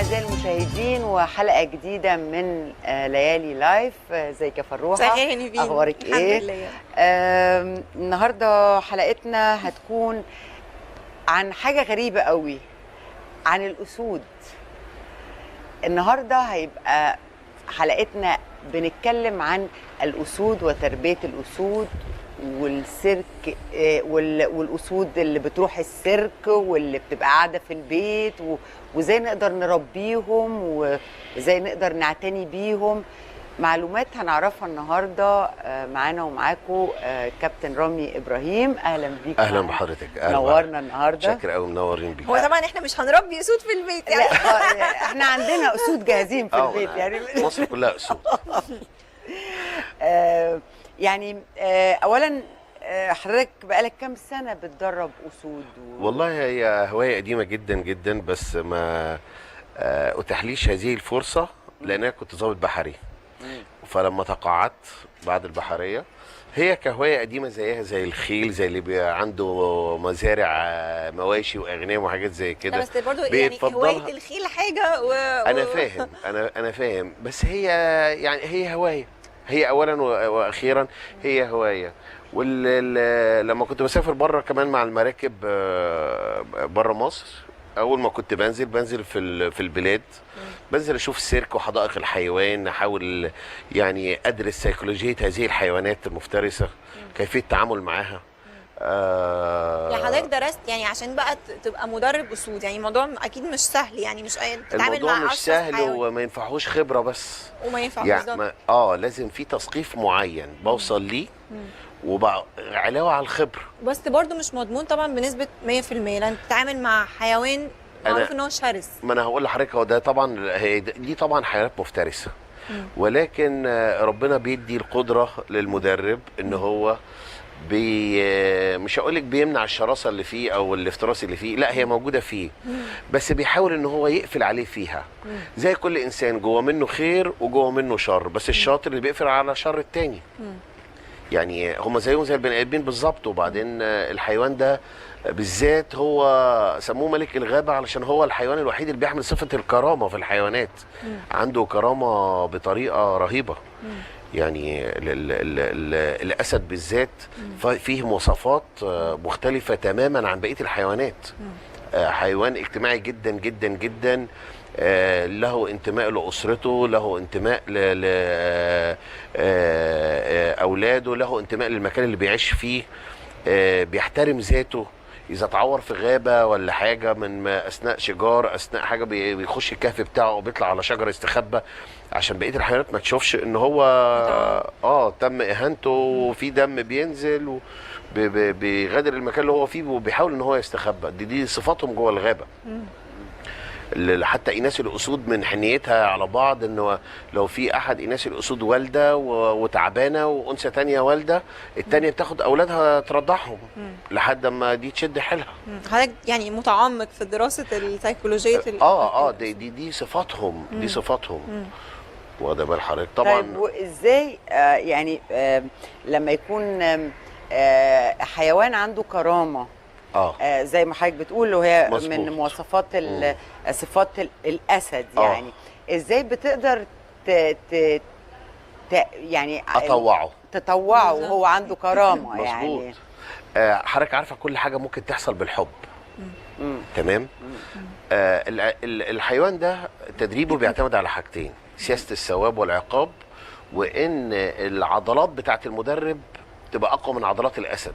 أعزائي المشاهدين وحلقة جديدة من ليالي لايف. ازيك يا فروحة؟ أخبارك إيه؟ الحمد لله. النهاردة حلقتنا هتكون عن حاجة غريبة قوي، عن الأسود. النهاردة هيبقى حلقتنا بنتكلم عن الأسود وتربية الأسود والسيرك، والأسود اللي بتروح السيرك واللي بتبقى قاعدة في البيت، وازاي نقدر نربيهم وازاي نقدر نعتني بيهم. معلومات هنعرفها النهارده معانا ومعاكم كابتن رامي ابراهيم. اهلا بيك. اهلا بحضرتك. نورنا النهارده. شاكر قوي، منورين بيك. هو طبعا احنا مش هنربي اسود في البيت يعني. لا احنا عندنا اسود جاهزين في البيت يعني. مصر كلها اسود. يعني اولا حضرتك بقالك كام سنه بتدرب اسود؟ والله هي هوايه قديمه جدا جدا، بس ما اتاحليش هذه الفرصه لان انا كنت ضابط بحري. فلما تقاعدت بعد البحريه، هي كهوايه قديمه زيها زي الخيل، زي اللي عنده مزارع مواشي واغنام وحاجات زي كده. بس برضه يعني هوايه الخيل حاجه انا فاهم، انا فاهم، بس هي يعني هي هوايه، هي اولا واخيرا هي هوايه. لما كنت بسافر بره كمان مع المراكب بره مصر، اول ما كنت بنزل في البلاد، بنزل اشوف السيرك وحدائق الحيوان، احاول يعني ادرس سيكولوجيه هذه الحيوانات المفترسه، كيفيه التعامل معاها. يعني حضرتك درست يعني عشان بقى تبقى مدرب اسود، يعني الموضوع اكيد مش سهل، يعني مش تتعامل مع الموضوع مش سهل وما ينفعهوش خبره بس، وما ينفعش يعني لازم في تثقيف معين بوصل ليه علاوه على الخبره. بس برضه مش مضمون طبعا بنسبه 100%، لان تتعامل مع حيوان معروف ان هو شرس. ما انا هقول لحضرتك، هو ده طبعا دي طبعا حيوانات مفترسه، ولكن ربنا بيدي القدره للمدرب ان هو مش هقول لك بيمنع الشراسه اللي فيه او الافتراس اللي فيه، لا هي موجوده فيه، بس بيحاول ان هو يقفل عليه فيها. زي كل انسان جوه منه خير وجوه منه شر، بس الشاطر اللي بيقفل على شر التاني. يعني هم زيهم زي البني ادمين بالظبط. وبعدين الحيوان ده بالذات هو سموه ملك الغابه علشان هو الحيوان الوحيد اللي بيحمل صفه الكرامه في الحيوانات. عنده كرامه بطريقه رهيبه. يعني الاسد بالذات فيه مواصفات مختلفه تماما عن بقيه الحيوانات. حيوان اجتماعي جدا جدا جدا، له انتماء لأسرته، له انتماء لأولاده، له انتماء للمكان اللي بيعيش فيه، بيحترم ذاته. إذا اتعور في غابة ولا حاجة من أثناء شجار، أثناء حاجة، بيخش الكهف بتاعه وبيطلع على شجرة يستخبى عشان بقية الحيوانات ما تشوفش إن هو تم إهانته وفي دم بينزل، بيغادر المكان اللي هو فيه وبيحاول إن هو يستخبى. دي صفاتهم جوه الغابة. حتى إناث الأسود من حنيتها على بعض، إنه لو في أحد إناث الأسود والدة وتعبانة وأنثى تانية والدة، التانية بتاخد أولادها ترضعهم لحد ما دي تشد حيلها. حضرتك يعني متعمق في دراسة السيكولوجية. دي صفاتهم، دي صفاتهم. واخد بال حضرتك طبعا. طيب وإزاي يعني لما يكون حيوان عنده كرامة، زي ما حضرتك بتقول، وهي مظبوط، من مواصفات صفات الاسد، يعني ازاي بتقدر يعني تطوعه وهو عنده كرامه؟ مظبوط. يعني حضرتك عارفه كل حاجه ممكن تحصل بالحب. تمام. الحيوان ده تدريبه بيعتمد على حاجتين: سياسه الثواب والعقاب، وان العضلات بتاعه المدرب تبقى اقوى من عضلات الاسد.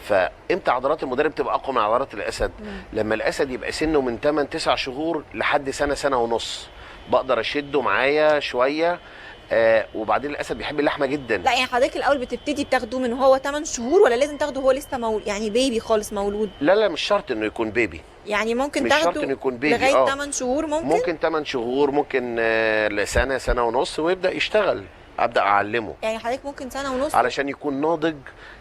فامتى عضلات المدرب تبقى اقوى من عضلات الاسد؟ لما الاسد يبقى سنه من 8-9 شهور لحد سنه ونص، بقدر اشده معايا شويه. وبعدين الاسد بيحب اللحمه جدا. لا يعني حضرتك الاول بتبتدي بتاخده من هو 8 شهور، ولا لازم تاخده هو لسه يعني بيبي خالص مولود؟ لا مش شرط انه يكون بيبي، يعني ممكن مش تاخده شرط انه يكون بيبي لغايه 8 شهور. ممكن 8 شهور، ممكن سنه ونص، ويبدا يشتغل. ابدا اعلمه. يعني حضرتك ممكن سنه ونص علشان يكون ناضج،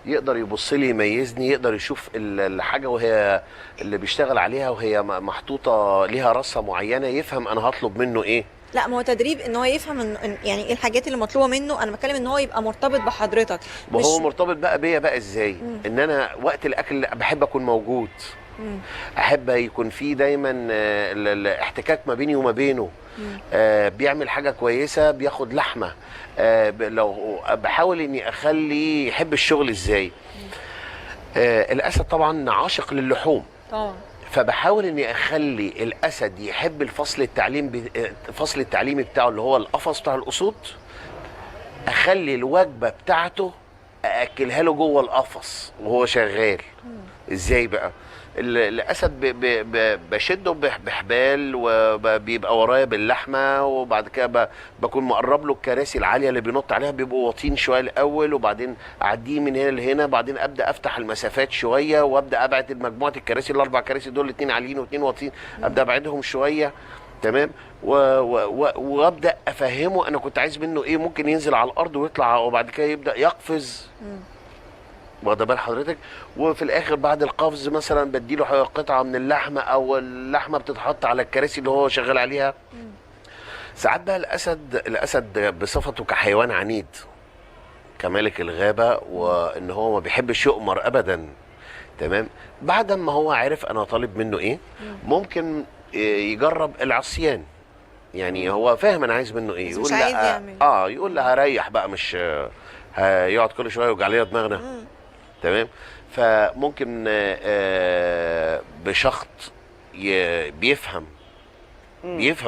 يقدر يبص لي، يميزني، يقدر يشوف الحاجه وهي اللي بيشتغل عليها وهي محطوطه ليها رصه معينه، يفهم انا هطلب منه ايه. لا ما هو تدريب ان هو يفهم يعني ايه الحاجات اللي مطلوبه منه. انا بتكلم ان هو يبقى مرتبط بحضرتك. ما هو مرتبط بقى بيا بقى ازاي؟ ان انا وقت الاكل بحب اكون موجود. احب يكون في دايما الاحتكاك ما بيني وما بينه. بيعمل حاجه كويسه بياخد لحمه. لو بحاول اني اخليه يحب الشغل ازاي. الاسد طبعا عاشق للحوم طبعا، فبحاول اني اخلي الاسد يحب الفصل التعليمي بتاعه اللي هو القفص بتاع الاسود. اخلي الوجبه بتاعته ااكلها له جوه القفص وهو شغال. ازاي بقى؟ الاسد بشده بحبال وبيبقى ورايا باللحمه، وبعد كده بكون مقرب له الكراسي العاليه اللي بينط عليها، بيبقوا واطيين شويه الاول، وبعدين اعديه من هنا لهنا، بعدين ابدا افتح المسافات شويه وابدا ابعد مجموعه الكراسي الاربع كراسي دول، الاثنين عاليين واثنين واطيين، ابدا ابعدهم شويه. تمام. وابدا افهمه انا كنت عايز منه ايه. ممكن ينزل على الارض ويطلع وبعد كده يبدا يقفز. واخده بال حضرتك؟ وفي الاخر بعد القفز مثلا بديله قطعه من اللحمه، او اللحمه بتتحط على الكراسي اللي هو شغال عليها. ساعات بقى الاسد بصفته كحيوان عنيد كملك الغابه، وان هو ما بيحبش يؤمر ابدا. تمام. بعد ما هو عارف انا طالب منه ايه، ممكن يجرب العصيان. يعني هو فاهم انا عايز منه ايه، يقول لا يقول له هريح بقى، مش هيقعد كل شويه يوجع لي دماغنا. تمام. فممكن بشخط بيفهم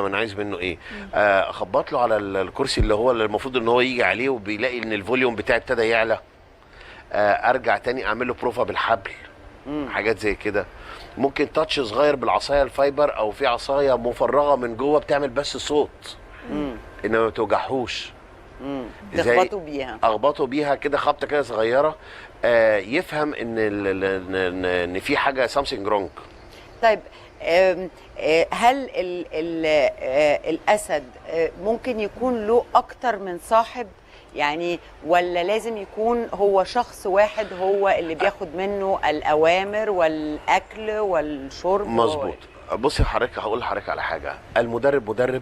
انا عايز منه ايه. اخبط له على الكرسي اللي هو المفروض ان هو يجي عليه، وبيلاقي ان الفوليوم بتاعي ابتدى يعلى. ارجع تاني اعمل له بروفا بالحبل. حاجات زي كده. ممكن تاتش صغير بالعصايه الفايبر، او في عصايه مفرغه من جوه بتعمل بس صوت انما ما توجعهوش. اخبطه بيها كده خبطه كده صغيره. يفهم ان في حاجه سامثينج رونج. طيب هل الاسد ممكن يكون له اكتر من صاحب؟ يعني ولا لازم يكون هو شخص واحد هو اللي بياخد منه الاوامر والاكل والشرب؟ مظبوط. بصي حضرتك، هقول لحضرتك على حاجه. المدرب مدرب،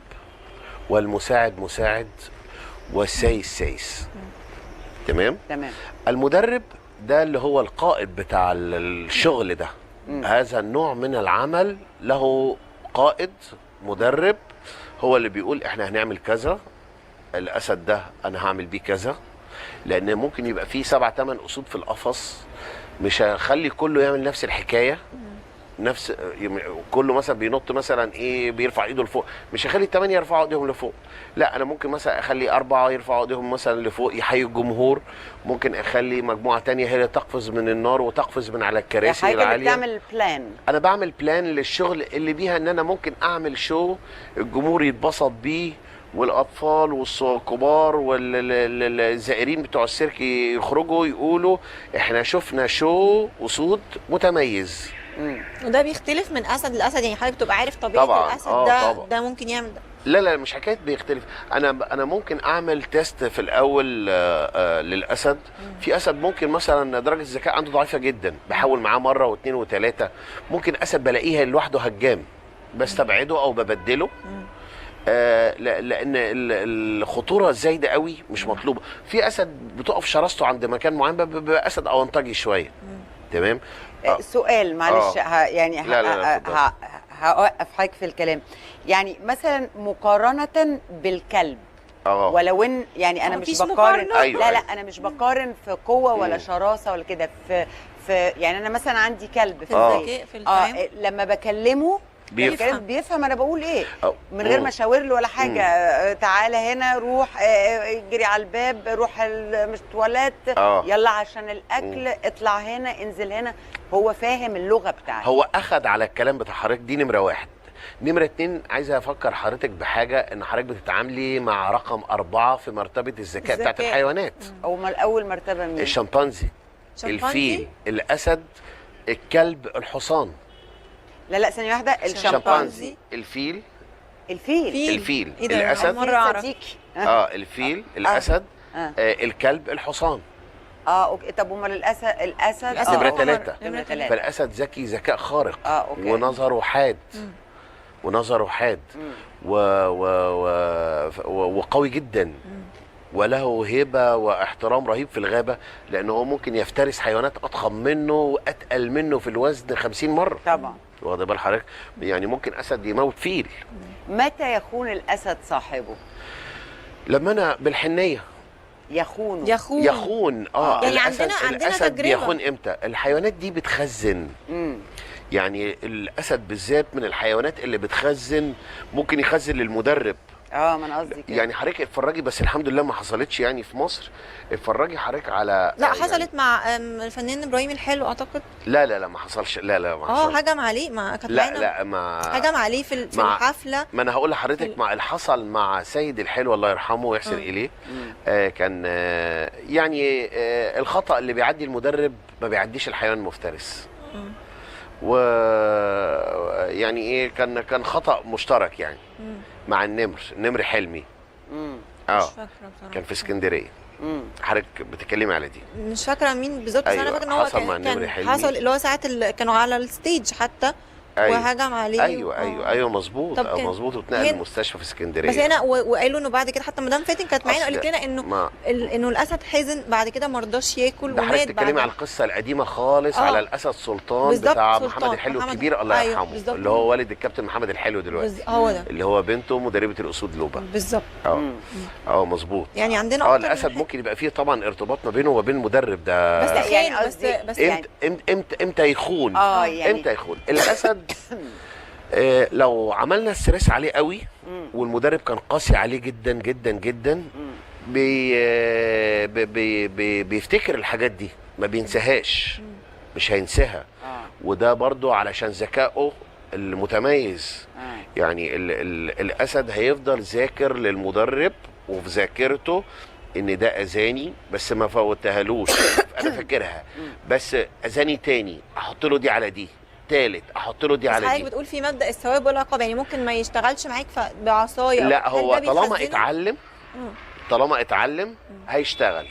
والمساعد مساعد، والسايس سايس. تمام. المدرب ده اللي هو القائد بتاع الشغل ده. هذا النوع من العمل له قائد مدرب، هو اللي بيقول احنا هنعمل كذا. الاسد ده انا هعمل بيه كذا، لان ممكن يبقى فيه 7 8 اسود في القفص، مش هخلي كله يعمل نفس الحكايه. كله مثلا بينط مثلا بيرفع ايده لفوق، مش هخلي ال8 يرفعوا ايديهم لفوق. لا، انا ممكن مثلا اخلي 4 يرفعوا ايديهم مثلا لفوق يحيوا الجمهور. ممكن اخلي مجموعه تانية هي اللي تقفز من النار وتقفز من على الكراسي العاليه. بتعمل بلان. انا بعمل بلان للشغل اللي بيها ان انا ممكن اعمل شو الجمهور يتبسط بيه، والاطفال والكبار والزائرين بتوع السيرك يخرجوا يقولوا احنا شفنا شو اسود متميز. وده بيختلف من اسد لاسد، يعني حضرتك بتبقى عارف طبيعه طبعًا. الاسد ده ممكن يعمل ده. لا مش حكايه بيختلف. انا ممكن اعمل تيست في الاول للاسد. في اسد ممكن مثلا درجه الذكاء عنده ضعيفه جدا، بحاول معاه مره واثنين وثلاثه. ممكن اسد بلاقيها لوحده هجام، بستبعده او ببدله. لان الخطوره الزايده قوي مش مطلوبه. في اسد بتقف شراسته عند مكان معين، بيبقى اسد اونطجي شويه. تمام. سؤال معلش، يعني لا هوقف حضرتك في الكلام. يعني مثلا مقارنه بالكلب، ولو ان يعني انا مش بقارن. أيوة. لا انا مش بقارن في قوه ولا شراسه ولا كده. في يعني انا مثلا عندي كلب في الذكاء في الكلام. لما بكلمه بيفهم انا بقول ايه، من غير ما اشاور له ولا حاجه. تعالى هنا، روح اجري على الباب، روح التواليت، يلا عشان الاكل، اطلع هنا، انزل هنا. هو فاهم اللغه بتاعتي. هو اخد على الكلام بتاع حضرتك. دي نمره 1. نمره 2، عايزه افكر حضرتك بحاجه، ان حضرتك بتتعاملي مع رقم 4 في مرتبه الذكاء بتاعت الحيوانات. اول مرتبه مين؟ الشمبانزي، الفيل، الاسد، الكلب، الحصان. لا ثانيه واحده. الشمبانزي، الفيل، الاسد، الفيل، الاسد، الكلب، الحصان. اوكي. طب امال الاسد نمرة 3. فالاسد ذكي ذكاء خارق. أوكي. ونظره حاد. وقوي جدا. وله هبه واحترام رهيب في الغابه، لانه هو ممكن يفترس حيوانات اضخم منه واتقل منه في الوزن 50 مره. طبعا. واخد بال حضرتك؟ يعني ممكن اسد يموت فيل. متى يخون الاسد صاحبه؟ لما انا بالحنيه يخون. يعني عندنا الاسد تجربه. بيخون امتى؟ الحيوانات دي بتخزن. يعني الاسد بالذات من الحيوانات اللي بتخزن، ممكن يخزن للمدرب. ما انا قصدي كده. يعني حضرتك اتفرجي، بس الحمد لله ما حصلتش يعني في مصر. اتفرجي حضرتك على لا يعني حصلت مع الفنان ابراهيم الحلو اعتقد. لا ما حصلش. لا ما حصلش. هجم عليه، ما كانت لا ما هجم عليه في الحفله. ما انا هقول لحضرتك مع اللي حصل مع سيد الحلو الله يرحمه ويحسن اليه. كان يعني الخطأ اللي بيعدي المدرب ما بيعديش الحيوان المفترس. و يعني ايه، كان خطأ مشترك يعني مع النمر حلمي. مش فاكره بصراحه. كان في اسكندريه. حضرتك بتتكلمي على دي؟ مش فاكره مين بالظبط، بس انا فاكره ان هو حصل مع النمر حلمي. حصل اللي هو ساعه كانوا على الستيج حتى. وهجم عليه. ايوه مظبوط. مظبوط. واتنقل المستشفى في اسكندريه. بس هنا وقالوا انه بعد كده حتى مدام فاتن كانت معانا قالت لنا انه الاسد حزن بعد كده ما رضاش ياكل ومات. حضرتك بتتكلمي على القصه القديمه خالص. على الاسد سلطان بتاع محمد الحلو الكبير الله يرحمه. اللي هو والد الكابتن محمد الحلو دلوقتي. هو ده اللي هو بنته مدربه الاسود لوبا. بالظبط. مظبوط. يعني عندنا الاسد ممكن يبقى فيه طبعا ارتباط ما بينه وبين المدرب ده. بس يعني بس امتى يخون؟ يعني امتى يخون الاسد؟ لو عملنا ستريس عليه قوي والمدرب كان قاسي عليه جدا جدا جدا، بيفتكر الحاجات دي، ما بينساهاش، مش هينساها. وده برضو علشان ذكائه المتميز. يعني الاسد هيفضل ذاكر للمدرب وفي ذاكرته ان ده اذاني بس ما فوتهالوش. انا فاكرها بس اذاني تاني، احط له دي على دي، تالت احط له دي على دي. حضرتك بتقول في مبدا الثواب والعقاب، يعني ممكن ما يشتغلش معاك بعصايه. لا هو طالما اتعلم هيشتغل.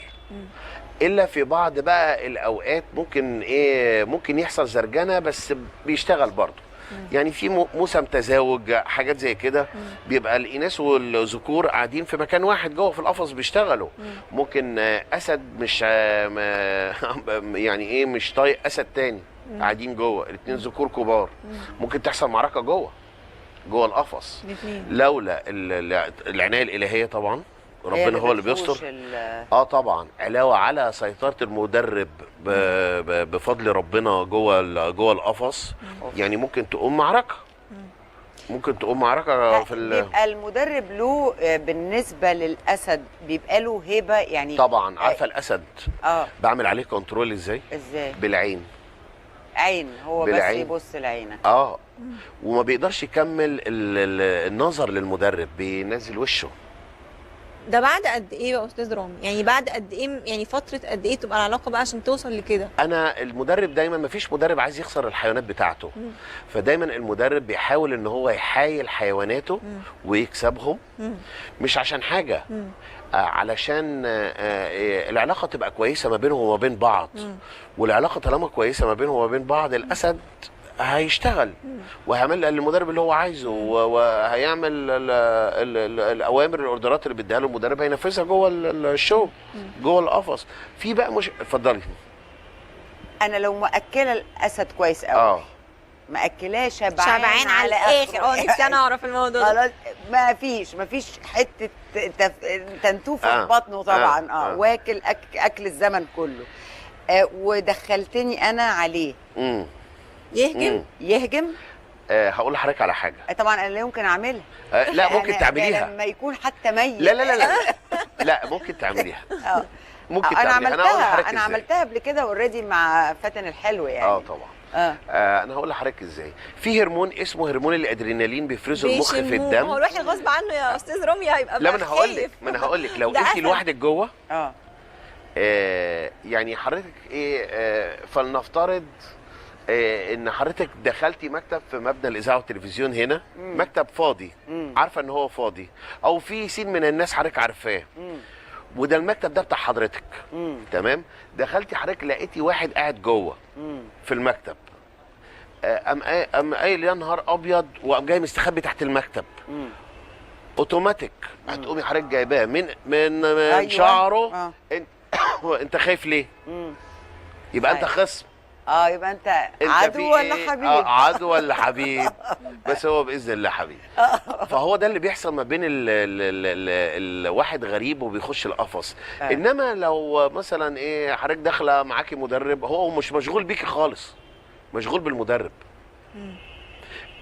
الا في بعض بقى الاوقات ممكن يحصل زرجنه بس بيشتغل برضه. يعني في موسم تزاوج، حاجات زي كده، بيبقى الاناث والذكور قاعدين في مكان واحد جوه في القفص بيشتغلوا. ممكن اسد مش يعني مش طايق اسد تاني، قاعدين جوه الاثنين ذكور كبار. ممكن تحصل معركه جوه القفص. لولا العنايه الالهيه طبعا، ربنا هو اللي بيستر. طبعا علاوه على سيطره المدرب بفضل ربنا جوه القفص. يعني ممكن تقوم معركه. في بيبقى المدرب له بالنسبه للاسد بيبقى له هيبه يعني. طبعا عارفه الاسد بعمل عليه كنترول ازاي؟ بالعين. هو بس يبص لعينك. وما بيقدرش يكمل النظر للمدرب، بينزل وشه. ده بعد قد ايه بقى استاذ رامي؟ يعني بعد قد ايه، يعني فتره قد ايه تبقى العلاقه بقى عشان توصل لكده؟ انا المدرب دايما، ما فيش مدرب عايز يخسر الحيوانات بتاعته. فدايما المدرب بيحاول ان هو يحايل حيواناته ويكسبهم. مش عشان حاجه، علشان العلاقه تبقى كويسه ما بينهم وما بين بعض. والعلاقه طالما كويسه ما بينهم وما بين بعض، الاسد هيشتغل وهيعمل المدرب اللي هو عايزه، وهيعمل الاوامر الاوردرات اللي بيديها له المدرب هينفذها جوه الشغل جوه القفص. في بقى مش اتفضلي. انا لو مأكله الاسد كويس قوي مأكلاه شبعان على الاخر. نفسي انا اعرف الموضوع ده. ما فيش حته تنتوفه في بطنه طبعا. واكل اكل الزمن كله. ودخلتني انا عليه. يهجم. هقول لحضرتك على حاجه. طبعا انا لا يمكن اعملها. لا ممكن تعمليها لما يكون حتى ميت. لا ممكن تعمليها. ممكن تعمليها. انا عملتها قبل كده اوريدي مع فاتن الحلو يعني. طبعا. انا هقول لحضرتك ازاي. في هرمون اسمه هرمون الادرينالين بيفرزه المخ في الدم. هو الواحد غصب عنه يا استاذ رامي هيبقى. لا ما انا هقول لك لو انت لوحدك جوه. يعني حضرتك فلنفترض ان حضرتك دخلتي مكتب في مبنى الاذاعه والتلفزيون هنا. مكتب فاضي. عارفه ان هو فاضي، او في سين من الناس حضرتك عارفاه. وده المكتب ده بتاع حضرتك. تمام. دخلتي حضرتك لقيتي واحد قاعد جوه في المكتب. قام قايل يا نهار ابيض، وقام جاي مستخبي تحت المكتب. اوتوماتيك هتقومي حضرتك جايباه من أيوة. شعره. انت خايف ليه؟ يبقى انت خصم. يبقى انت عدو ولا حبيب؟ عدو ولا حبيب. بس هو باذن الله حبيب. فهو ده اللي بيحصل ما بين الواحد غريب وبيخش القفص. انما لو مثلا ايه حضرتك داخله معاكي مدرب، هو مش مشغول بيكي خالص، مشغول بالمدرب.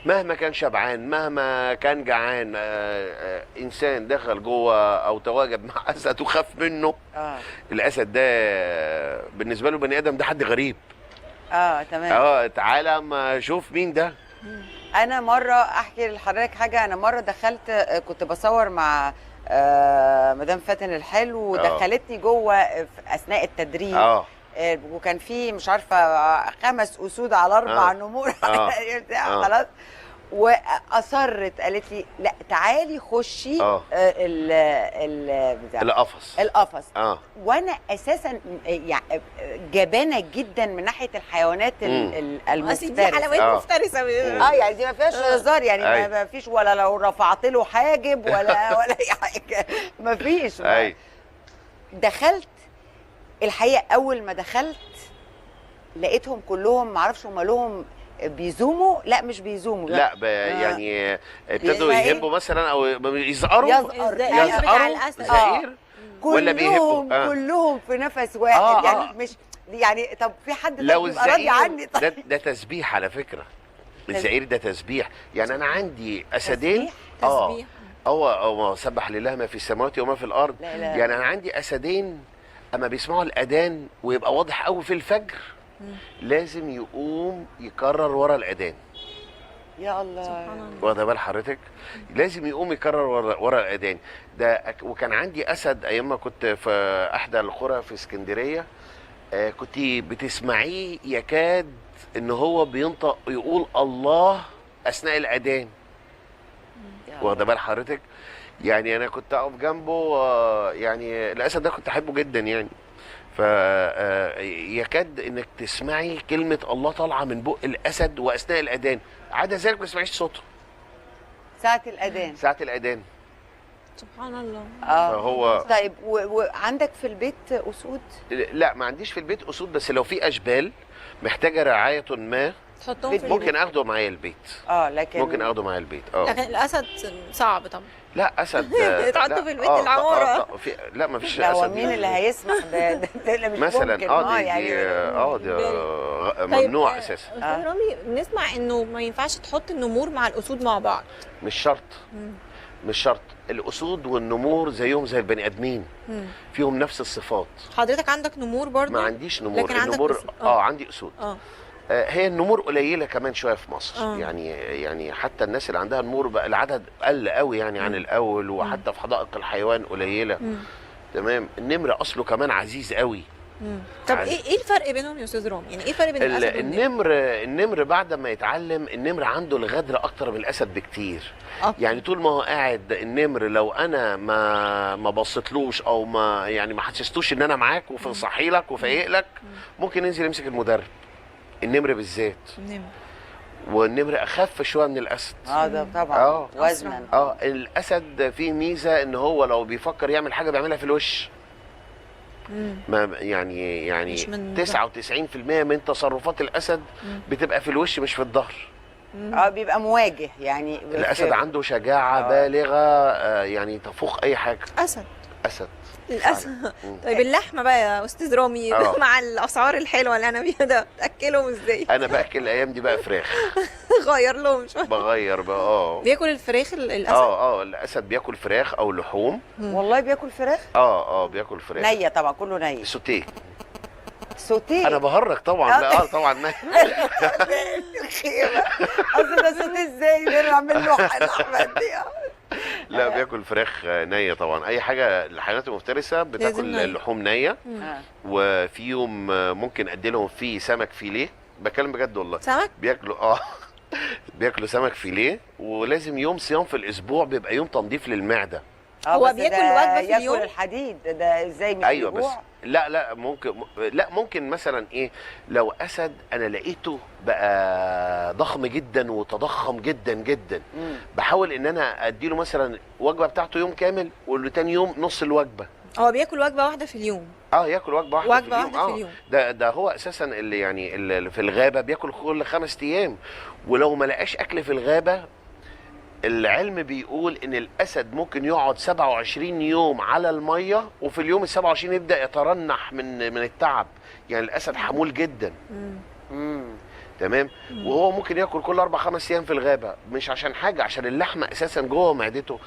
مهما كان شبعان، مهما كان جعان، انسان دخل جوه او تواجد مع اسد وخاف منه، الاسد ده بالنسبه له بني ادم، ده حد غريب. تمام. تعالى ما شوف مين ده. انا مره احكي لحضرتك حاجه. انا مره دخلت، كنت بصور مع مدام فاتن الحلو، ودخلتني جوه في اثناء التدريب. وكان في مش عارفه 5 اسود على 4 نمور. خلاص. واصرت قالت لي لا تعالي خشي القفص. وانا اساسا يعني جبانه جدا من ناحيه الحيوانات المفترسه. دي حلوات مفترسه. يعني دي ما فيهاش هزار، يعني ما فيش، ولا لو رفعت له حاجب ولا اي حاجه، ما فيش. دخلت الحقيقه، اول ما دخلت لقيتهم كلهم معرفش هم لهم بيزوموا، لا مش بيزوموا، لا يعني ابتدوا يهبوا مثلا او يزقروا الزئير ولا بيهبوا كلهم في نفس واحد. يعني مش يعني طب في حد لو يبقى راضي عني؟ طيب ده تسبيح على فكره. الزئير ده تسبيح. يعني انا عندي اسدين. تسبيح. هو سبح لله ما في السماوات وما في الارض. لا. يعني انا عندي اسدين اما بيسمعوا الاذان ويبقى واضح قوي في الفجر، لازم يقوم يكرر ورا الاذان. يا الله. سبحان الله. واخده بال حضرتك؟ لازم يقوم يكرر ورا الاذان ده. وكان عندي اسد ايام ما كنت في احدى القرى في اسكندريه، كنت بتسمعيه يكاد ان هو بينطق يقول الله اثناء الاذان. واخده بال حضرتك؟ يعني انا كنت اقف جنبه، يعني الاسد ده كنت احبه جدا يعني. فيكاد انك تسمعي كلمه الله طالعه من بق الاسد واثناء الاذان، عدا ذلك ما تسمعيش صوته ساعه الاذان. سبحان الله. فهو طيب وعندك في البيت اسود؟ لا ما عنديش في البيت اسود، بس لو في اشبال محتاجه رعايه ما تحطهم في ممكن اخده معايا البيت. لكن ممكن اخده معايا البيت. لكن الاسد صعب طبعا. لا اسد يتحط في البيت العماره. لا ما فيش اسد. هو مين اللي هيسمح ده مش مثلا ممكن. ده ممنوع اساسا. استاذ رامي، بنسمع انه ما ينفعش تحط النمور مع الاسود مع بعض. مش شرط. الاسود والنمور زيهم زي البني ادمين، فيهم نفس الصفات. حضرتك عندك نمور برضه؟ ما عنديش نمور. لكن النمور عندك أسود. عندي اسود. هي النمور قليله كمان شويه في مصر. يعني حتى الناس اللي عندها نمور بقى العدد قل قوي يعني عن الاول، وحتى في حدائق الحيوان قليله. تمام. النمر اصله كمان عزيز قوي. طب ايه الفرق بينهم يا استاذ رامي؟ يعني ايه الفرق بين الاسد والنمر؟ النمر بعد ما يتعلم، النمر عنده الغدر اكتر من الاسد بكتير. يعني طول ما هو قاعد النمر، لو انا ما بصيتلوش او ما حسستوش ان انا معاك وفنصحي لك وفايق لك، ممكن ينزل يمسك المدرب. النمر بالذات. والنمر اخف شويه من الاسد. ده طبعا وزنا. الاسد فيه ميزه ان هو لو بيفكر يعمل حاجه بيعملها في الوش. ما يعني 99% من تصرفات الاسد بتبقى في الوش مش في الظهر. بيبقى مواجه يعني. الاسد عنده شجاعه بالغه، يعني تفوق اي حاجه. اسد الاسد. طيب اللحمه بقى يا استاذ رامي مع الاسعار الحلوه اللي انا بيها ده تاكلهم ازاي؟ انا باكل الايام دي بقى فراخ. غير لهم شويه. بغير بقى. بياكل الفراخ الاسد؟ الاسد بياكل فراخ او لحوم. والله بياكل فراخ؟ بياكل فراخ نيه طبعا، كله نيه. سوتيه. انا بهرج طبعا. لا طبعا نيه. اصل ده سوتيه ازاي؟ ده نعمل له اللحمه دي. لا بياكل فراخ نيه طبعا. اي حاجه الحيوانات المفترسه بتاكل لحوم نيه. وفي يوم ممكن ادي لهم فيه سمك فيليه، بكلم بجد والله. سمك بياكلوا بياكلوا سمك فيليه. ولازم يوم صيام في الاسبوع بيبقى يوم تنظيف للمعده. هو بس بياكل ده وجبة في اليوم؟ ياكل الحديد ده ازاي من ايوه بس الجوع؟ لا ممكن مثلا ايه، لو اسد انا لقيته بقى ضخم جدا وتضخم جدا جدا، بحاول ان انا اديله مثلا وجبه بتاعته يوم كامل، والتاني يوم نص الوجبه. هو بياكل وجبة واحدة في اليوم؟ ياكل وجبه واحده في اليوم. واحدة في اليوم. ده هو اساسا اللي يعني اللي في الغابه بياكل كل 5 ايام، ولو ما لقاش اكل في الغابه، العلم بيقول ان الاسد ممكن يقعد 27 يوم على الميه، وفي اليوم ال 27 يبدا يترنح من التعب. يعني الاسد حمول جدا. تمام. وهو ممكن ياكل كل 4-5 ايام في الغابه، مش عشان حاجه، عشان اللحمه اساسا جوه معدته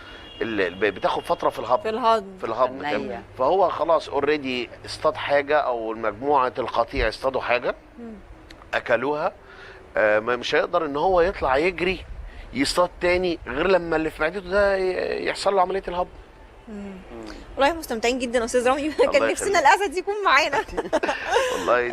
اللي بتاخد فتره في الهضم. تمام. فهو خلاص اوريدي اصطاد حاجه، او مجموعه القطيع اصطادوا حاجه اكلوها، مش هيقدر ان هو يطلع يجري يصطاد تاني غير لما اللي في معدته ده يحصل له عمليه الهضم. والله مستمتعين جدا استاذ رامي. كان نفسنا الاسد يكون معانا. والله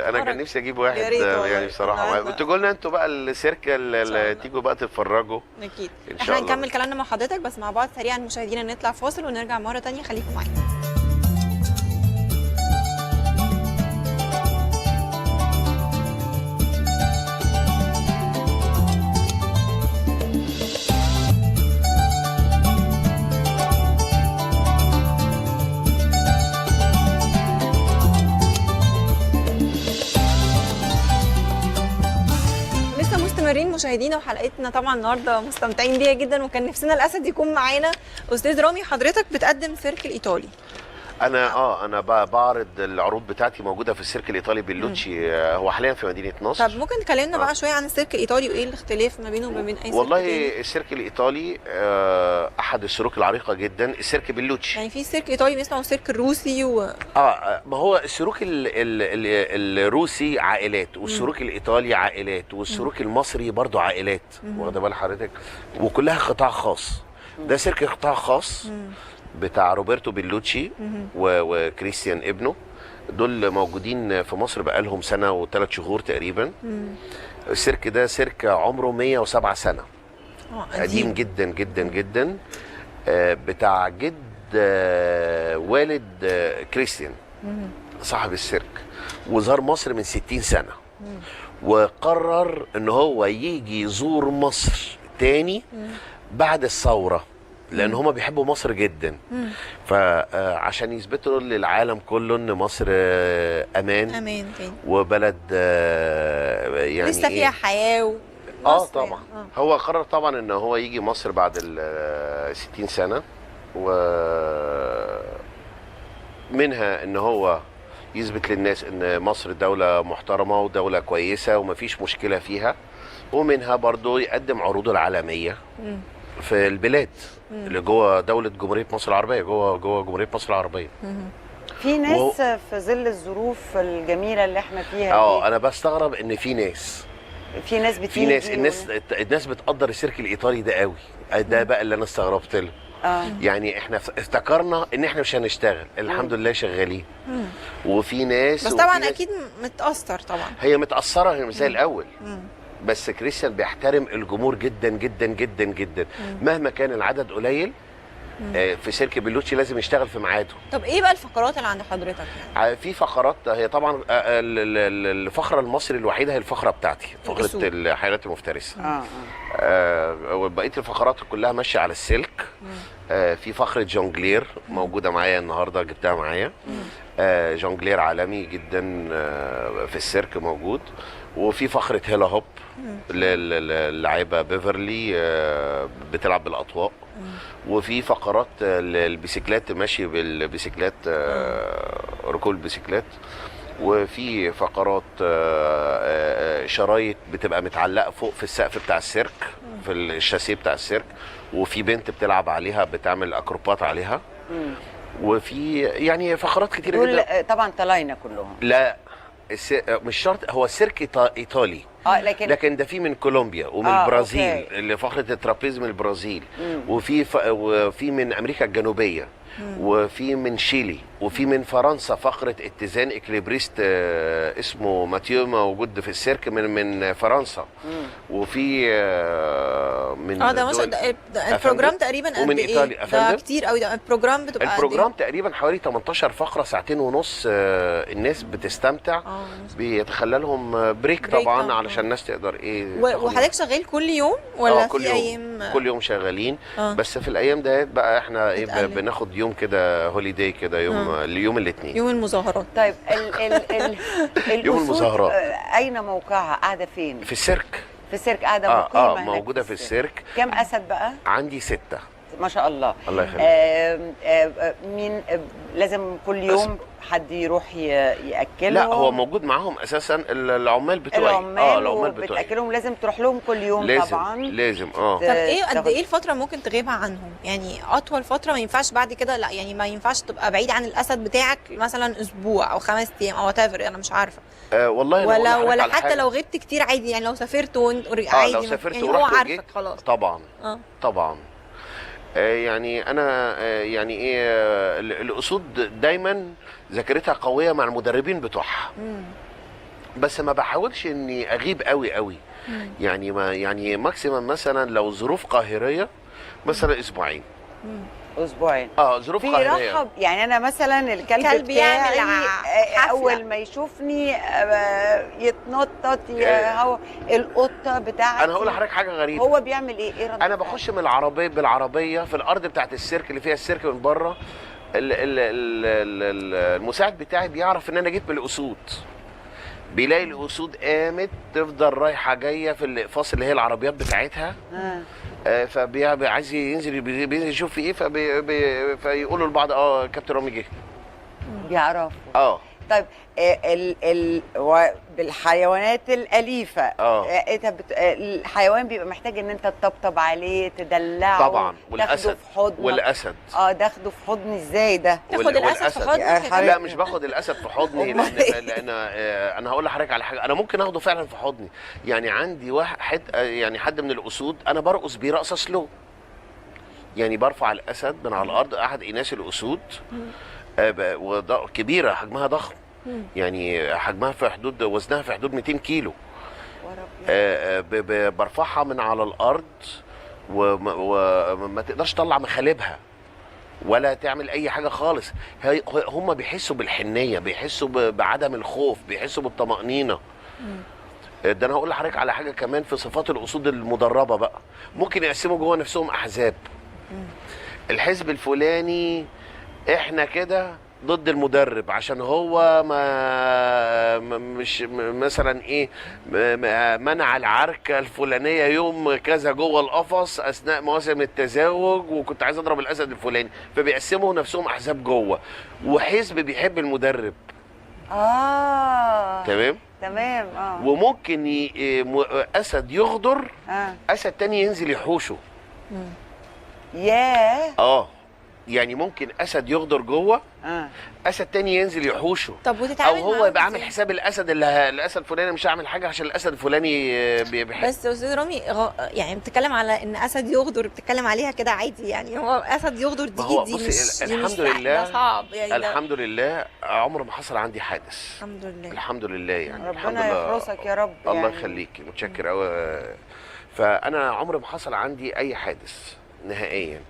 انا كان نفسي اجيب واحد يعني بصراحه. تقول لنا انتوا بقى السيرك اللي تيجوا بقى تتفرجوا. اكيد. ان شاء الله. احنا هنكمل كلامنا مع حضرتك، بس مع بعض سريعا مشاهدينا نطلع فاصل ونرجع مره ثانيه، خليكم معانا. مستمرين مشاهدينا، وحلقتنا طبعا النهارده مستمتعين بيها جدا، وكان نفسنا الاسد يكون معانا. استاذ رامي، حضرتك بتقدم سيرك الايطالي. انا بعرض العروض بتاعتي موجوده في السيرك الايطالي بلوتشي. هو حاليا في مدينه نصر. طب ممكن تكلمنا بقى شويه عن السيرك الايطالي، وايه الاختلاف ما بينه وما بين اي سيرك والله تاني؟ السيرك الايطالي احد السيروك العريقه جدا، السيرك بلوتشي. يعني في سيرك ايطالي بنسمعه السيرك الروسي ما هو السيروك الروسي عائلات، والسيروك الايطالي عائلات، والسيروك المصري برضو عائلات، واخده بال حضرتك، وكلها قطاع خاص. ده سيرك قطاع خاص بتاع روبرتو بيلوتشي وكريستيان ابنه. دول موجودين في مصر بقالهم 1 و3 شهور تقريبا. السيرك ده سيرك عمره 107 سنة. قديم جدا جدا جدا. بتاع جد والد كريستيان صاحب السيرك، وزار مصر من 60 سنة. وقرر ان هو يجي يزور مصر تاني بعد الثورة، لان هما بيحبوا مصر جدا. فعشان يثبتوا للعالم كله ان مصر امان تاني، وبلد يعني لسه فيها حياه طبعا يعني. هو قرر طبعا ان هو يجي مصر بعد ال 60 سنه، ومنها ان هو يثبت للناس ان مصر دوله محترمه ودوله كويسه ومفيش مشكله فيها، ومنها برضو يقدم عروضه العالميه في البلاد اللي جوه دوله جمهوريه مصر العربيه، جوه جمهوريه مصر العربيه. في ناس في ظل الظروف الجميله اللي احنا فيها انا بستغرب ان في ناس بتيجي، الناس بتقدر السيرك الايطالي ده قوي. ده بقى اللي انا استغربت له. يعني احنا افتكرنا ان احنا مش هنشتغل، الحمد لله شغالين. وفي ناس، بس طبعا اكيد متاثر، طبعا هي متاثره، هي مش زي الاول. بس كريستيان بيحترم الجمهور جدا جدا جدا جدا. مهما كان العدد قليل، في سيرك بلوتشي لازم يشتغل في ميعاده. طب ايه بقى الفقرات اللي عند حضرتك يعني؟ في فقرات، هي طبعا الفقره المصري الوحيده هي الفقره بتاعتي، فقره الحيوانات المفترسه. وبقيه الفقرات كلها ماشيه على السلك. في فقره جونجلير موجوده معايا النهارده، جبتها معايا. جونجلير عالمي جدا في السيرك موجود. وفي فقره هيلا هوب للاعيبه بيفرلي بتلعب بالاطواق. وفي فقرات البيسيكلات، ماشي بالبيسيكلات، ركوب البيسيكلات. وفي فقرات شرايط بتبقى متعلقه فوق في السقف بتاع السيرك، في الشاسيه بتاع السيرك. وفي بنت بتلعب عليها، بتعمل اكروبات عليها. وفي يعني فقرات كتير جدا. طبعا طلاينه كلهم؟ لا، مش شرط، هو سيرك ايطالي. لكن ده في من كولومبيا ومن البرازيل، اللي فقره الترابيز من البرازيل. وفي من امريكا الجنوبيه. وفي من شيلي، وفي من فرنسا فقره اتزان اكليبريست اسمه ماتيو موجود في السيرك من فرنسا. وفي من ده مش البروجرام تقريبا قد ومن ايه؟ ايطاليا ده كتير قوي. ده البروجرام بتبقى قد البروجرام ايه؟ تقريبا حوالي 18 فقره، ساعتين ونص. الناس بتستمتع، بيتخلى لهم بريك طبعا علشان الناس تقدر ايه. وحضرتك شغال كل يوم ولا كل في يوم ايام؟ كل يوم شغالين. بس في الايام ديت بقى احنا ايه بناخد يوم كده هوليداي كده، يوم الاثنين، يوم المظاهرات. طيب يوم المظاهرات اين موقعها؟ قاعده فين؟ في السيرك. في السيرك قاعده مقيمه هناك موجوده في السيرك. كم اسد بقى؟ عندي 6. ما شاء الله. الله يخليك. مين لازم كل يوم حد يروح ياكلهم؟ لا، هو موجود معاهم اساسا العمال بتوعي. العمال بتوعي بتاكلهم، لازم تروح لهم كل يوم. لازم طبعا لازم. طب ايه قد ايه الفتره ممكن تغيبها عنهم؟ يعني اطول فتره ما ينفعش بعد كده؟ لا يعني ما ينفعش تبقى بعيد عن الاسد بتاعك مثلا اسبوع او 5 ايام او whatever، انا مش عارفه. والله ولا حتى لو غبت كتير عادي، يعني لو سافرت عادي. لو سافرت يعني ورحت هو عارفك خلاص. طبعا. طبعا. يعني انا يعني ايه، الاسود دايما ذاكرتها قويه مع المدربين بتوعها. بس ما بحاولش اني اغيب قوي. يعني ما يعني ماكسيمم مثلا لو ظروف قاهريه مثلا اسبوعين. اسبوعين. ظروف قاهريه. راحه. يعني انا مثلا الكلب بتاعي اول ما يشوفني يتنطط هو. القطه بتاعتي، انا هقول لحضرتك حاجه غريبه. هو بيعمل ايه رد انا بخش من العربيه بالعربيه في الارض بتاعت السيرك اللي فيها السيرك من بره. المساعد بتاعي بيعرف ان انا جيت من الاسود، بيلاقي الاسود قامت تفضل رايحه جايه في الاقفاص اللي هي العربيات بتاعتها. عايز ينزل بينزل يشوف في ايه، فيقولوا لبعض كابتن رامي جه. بيعرفوا. طيب بالحيوانات الأليفة الحيوان بيبقى محتاج ان انت تطبطب عليه، تدلعه طبعا. والاسد في حضنك. والاسد تاخده في حضني ازاي ده؟ تاخد الاسد في حضنك؟ لا، مش باخد الاسد في حضني. لان انا هقول لحضرتك على حاجه، انا ممكن اخده فعلا في حضني. يعني عندي واحد، يعني حد من الاسود انا برقص بيه رقصه سلو. يعني برفع الاسد من على الارض، احد اناث الاسود كبيره، حجمها ضخم. يعني حجمها في حدود، وزنها في حدود 200 كيلو. برفعها من على الارض وما تقدرش تطلع مخالبها ولا تعمل اي حاجه خالص. هم بيحسوا بالحنيه، بيحسوا بعدم الخوف، بيحسوا بالطمانينه. ده انا هقول لحضرتك على حاجه كمان في صفات الاسود المدربه بقى. ممكن يقسموا جوه نفسهم احزاب. الحزب الفلاني احنا كده ضد المدرب عشان هو مش مثلا ايه، منع العركه الفلانيه يوم كذا جوه القفص اثناء مواسم التزاوج، وكنت عايز اضرب الاسد الفلاني. فبيقسموا نفسهم احزاب جوه، وحزب بيحب المدرب. تمام. وممكن اسد يغدر، اسد تاني ينزل يحوشه. يعني ممكن اسد يغدر جوه، اسد تاني ينزل يحوشه. طب وتتعامل او هو يبقى عامل حساب الاسد الاسد الفلاني مش هعمل حاجه عشان الاسد الفلاني بيحب. بس استاذ رامي يعني بتتكلم على ان اسد يغدر، بتتكلم عليها كده عادي. يعني هو اسد يغدر دي مش الحمد لله. صعب يعني. الحمد لله عمر ما حصل عندي حادث. الحمد لله. الحمد لله يعني. ربنا يحرسك يا رب. الله يخليكي، متشكر قوي. فانا عمر ما حصل عندي اي حادث نهائيا.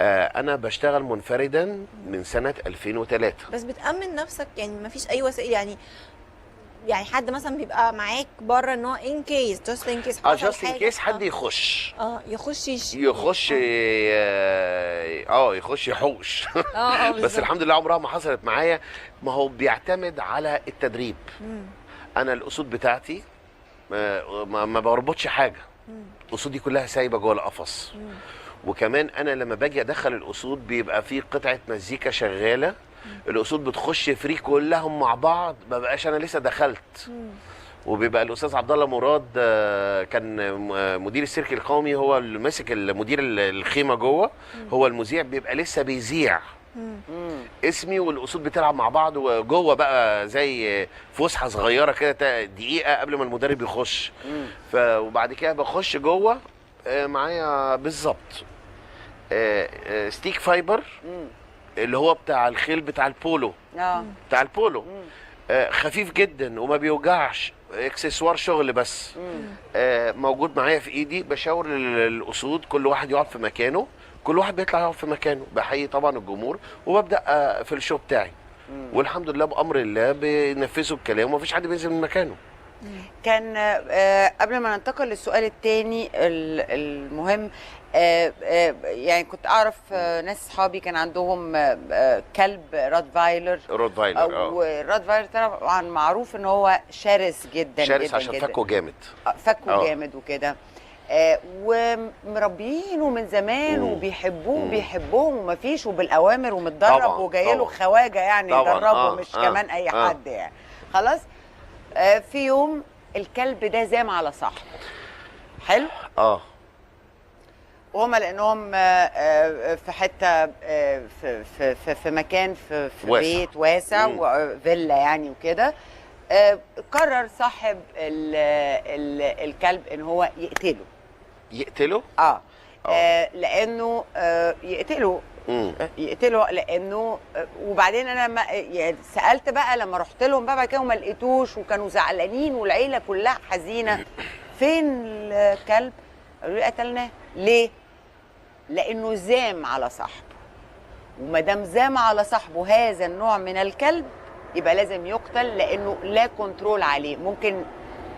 انا بشتغل منفردا من سنه 2003. بس بتأمن نفسك يعني ما فيش اي وسائل؟ يعني حد مثلا بيبقى معاك بره ان هو ان كيس جاست ان كيس جاست ان كيس حد يخش يخش يحوش. بس الحمد لله عمرها ما حصلت معايا. ما هو بيعتمد على التدريب. انا الاسود بتاعتي ما بربطش حاجه. اسودي كلها سايبه جوه القفص. وكمان انا لما باجي ادخل الاسود بيبقى في قطعه مزيكا شغاله، الاسود بتخش فري كلهم مع بعض، ما بقاش انا لسه دخلت. وبيبقى الاستاذ عبد الله مراد كان مدير السيرك القومي، هو اللي ماسك مدير الخيمه جوه، هو المذيع، بيبقى لسه بيذيع اسمي، والاسود بتلعب مع بعض وجوه بقى زي فسحه صغيره كده دقيقه قبل ما المدرب يخش. وبعد كده بخش جوه معايا بالظبط ستيك فايبر اللي هو بتاع الخيل بتاع البولو، بتاع البولو. خفيف جدا وما بيوجعش، اكسسوار شغل بس. موجود معايا في ايدي، بشاور الاسود كل واحد يقعد في مكانه، كل واحد بيطلع يقعد في مكانه، بحيي طبعا الجمهور وببدا في الشو بتاعي. والحمد لله بامر الله بينفذوا الكلام ومفيش حد بينزل من مكانه. كان قبل ما ننتقل للسؤال الثاني المهم، يعني كنت اعرف ناس اصحابي كان عندهم كلب روتفايلر. والروتفايلر طبعا معروف ان هو شرس جدا، شرس جدا عشان جدا. فكه جامد، جامد وكده. ومربيينه من زمان وبيحبوه بيحبوهم ومفيش، وبالاوامر ومتدرب وجاي له خواجه يعني يدربه، مش كمان اي حد يعني. خلاص. في يوم الكلب ده زام على صاحبه. حلو. وهما لانهم في حته في مكان في بيت واسع وفيلا يعني وكده، قرر صاحب الكلب ان هو يقتله. لانه يقتله لانه. وبعدين انا يعني سالت بقى لما رحت لهم بقى كده وما لقيتوش، وكانوا زعلانين والعيله كلها حزينه. فين الكلب؟ قالوا لي قتلناه. ليه؟ لانه زام على صاحبه، وما دام زام على صاحبه هذا النوع من الكلب يبقى لازم يقتل، لانه لا كنترول عليه، ممكن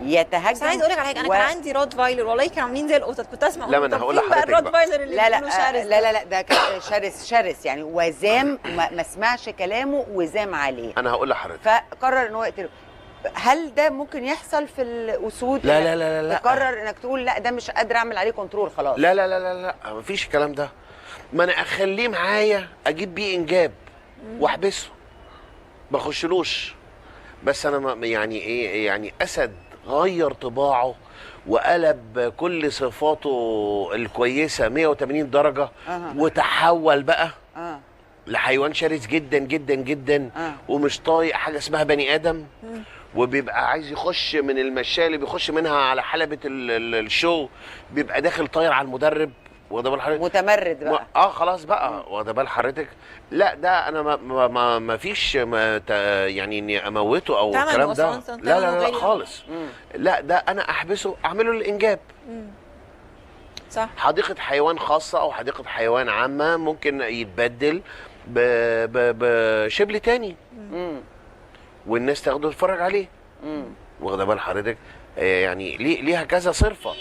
يتهجم. بس عايز اقول لك على حاجه، انا كان عندي روتفايلر والله كانوا عاملين زي القطط، كنت اسمع لا ما انا هقول لحضرتك بقى الروتفايلر اللي بيقولوا شرس. لا ده كان شرس يعني، وزام ما سمعش كلامه وزام عليه. انا هقول لحضرتك، فقرر ان هو يقتله. هل ده ممكن يحصل في الاسود؟ لا تقرر انك تقول لا ده مش قادر اعمل عليه كنترول خلاص؟ لا مفيش الكلام ده. ما انا اخليه معايا، اجيب بيه انجاب واحبسه، ما اخشلوش. بس انا يعني ايه، يعني اسد غير طباعه وقلب كل صفاته الكويسه 180 درجه وتحول بقى لحيوان شرس جدا جدا جدا، ومش طايق حاجه اسمها بني ادم، وبيبقى عايز يخش من المشاية اللي بيخش منها على حلبة الشو، بيبقى داخل طاير على المدرب. واخد بال حضرتك؟ متمرد بقى. خلاص بقى. واخد بال حضرتك؟ لا ده انا ما فيش يعني اني اموته او الكلام ده. لا خالص. لا ده انا احبسه، اعمله الانجاب. صح. حديقة حيوان خاصة او حديقة حيوان عامة ممكن يتبدل بشبل تاني والناس تاخده تتفرج عليه. واخده بال حضرتك؟ يعني ليها كذا صرفه.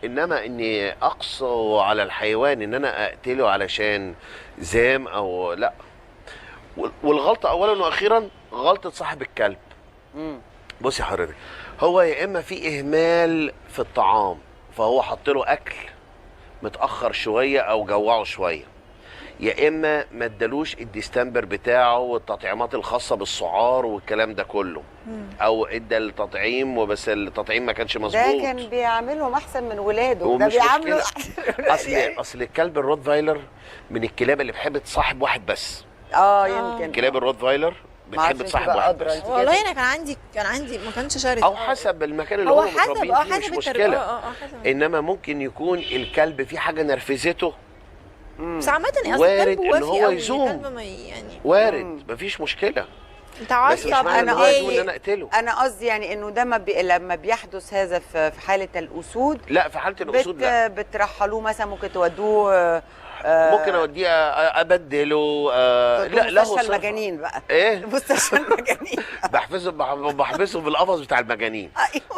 انما اني اقسو على الحيوان ان انا اقتله علشان زام او لا. والغلطه اولا واخيرا غلطه صاحب الكلب. بصي حضرتك، هو يا اما في اهمال في الطعام، فهو حط له اكل متاخر شويه او جوعه شويه، يا اما ما ادالوش الديستمبر بتاعه والتطعيمات الخاصه بالسعار والكلام ده كله، او ادى التطعيم وبس التطعيم ما كانش مظبوط. ده كان بيعملهم احسن من ولاده، ده بيعامله اصل الكلب الروتفايلر من الكلاب اللي بتحب تصاحب واحد بس. يمكن كلاب الروتفايلر بتحب تصاحب واحد بس. والله انا كان عندي ما كانش شرس، او حسب المكان اللي هو متربيين فيه، مش مشكله. حسب. انما ممكن يكون الكلب في حاجه نرفزته، بس عامة وارد ان هو يزوم، يعني وارد مفيش مشكله. انت عارف انا قصدي ان انا اقتله. انا قصدي يعني انه ده لما بيحدث هذا في حاله الاسود، لا في حاله الاسود لا بترحلوه مثلا، ممكن تودوه ممكن اوديه ابدله. لا مستشفى المجانين بقى. ايه مستشفى المجانين. بحبسه في القفص بتاع المجانين.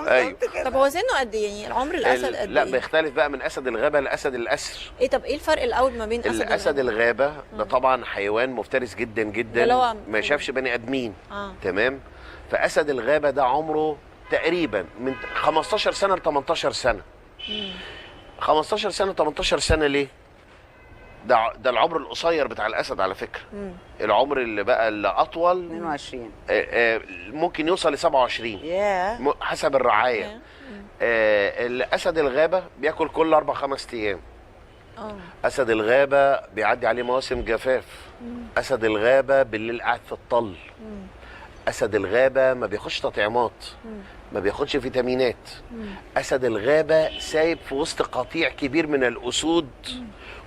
ايوه. طب هو سنه قد ايه يعني؟ العمر الاسد قد ايه؟ لا بيختلف بقى من اسد الغابه لاسد الاسر. طب ايه الفرق الاول ما بين اسد الغابه ده طبعا حيوان مفترس جدا جدا، ما شافش بني ادمين. تمام. فاسد الغابه ده عمره تقريبا من 15 سنه ل 18 سنه. 15 سنه 18 سنه ليه؟ ده العمر القصير بتاع الاسد على فكره. العمر اللي بقى اللي اطول 22 ممكن يوصل ل 27 حسب الرعايه. الاسد الغابه بياكل كل 4-5 ايام. اسد الغابه بيعدي عليه مواسم جفاف. اسد الغابه بالليل قاعد في الطل. اسد الغابه ما بياخدش تطعيمات، ما بياخدش فيتامينات. اسد الغابه سايب في وسط قطيع كبير من الاسود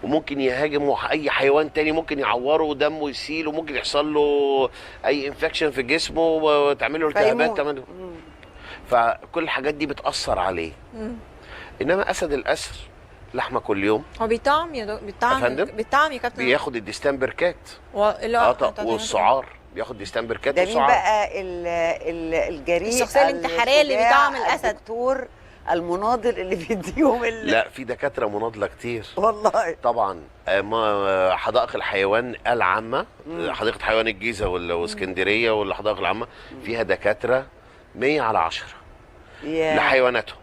وممكن يهاجم اي حيوان تاني، ممكن يعوره ودمه يسيل، وممكن يحصل له اي انفكشن في جسمه وتعمل له التهابات. فكل الحاجات دي بتاثر عليه. انما اسد الاسر لحمه كل يوم. هو بيطعم يا بيطعم يا كابتن؟ بياخد الديستامبركات والسعار. والسعار، بياخد ديستامبركات ده والسعار. مين بقى الجريء الشخصيه الانتحاريه اللي بيطعم الاسد؟ الدكتور المناضل اللي بيديهم لا، في دكاتره مناضله كتير والله. طبعا. حدائق الحيوان العامه، حديقه حيوان الجيزه واسكندريه والحدائق العامه فيها دكاتره 100/10 لحيواناتهم.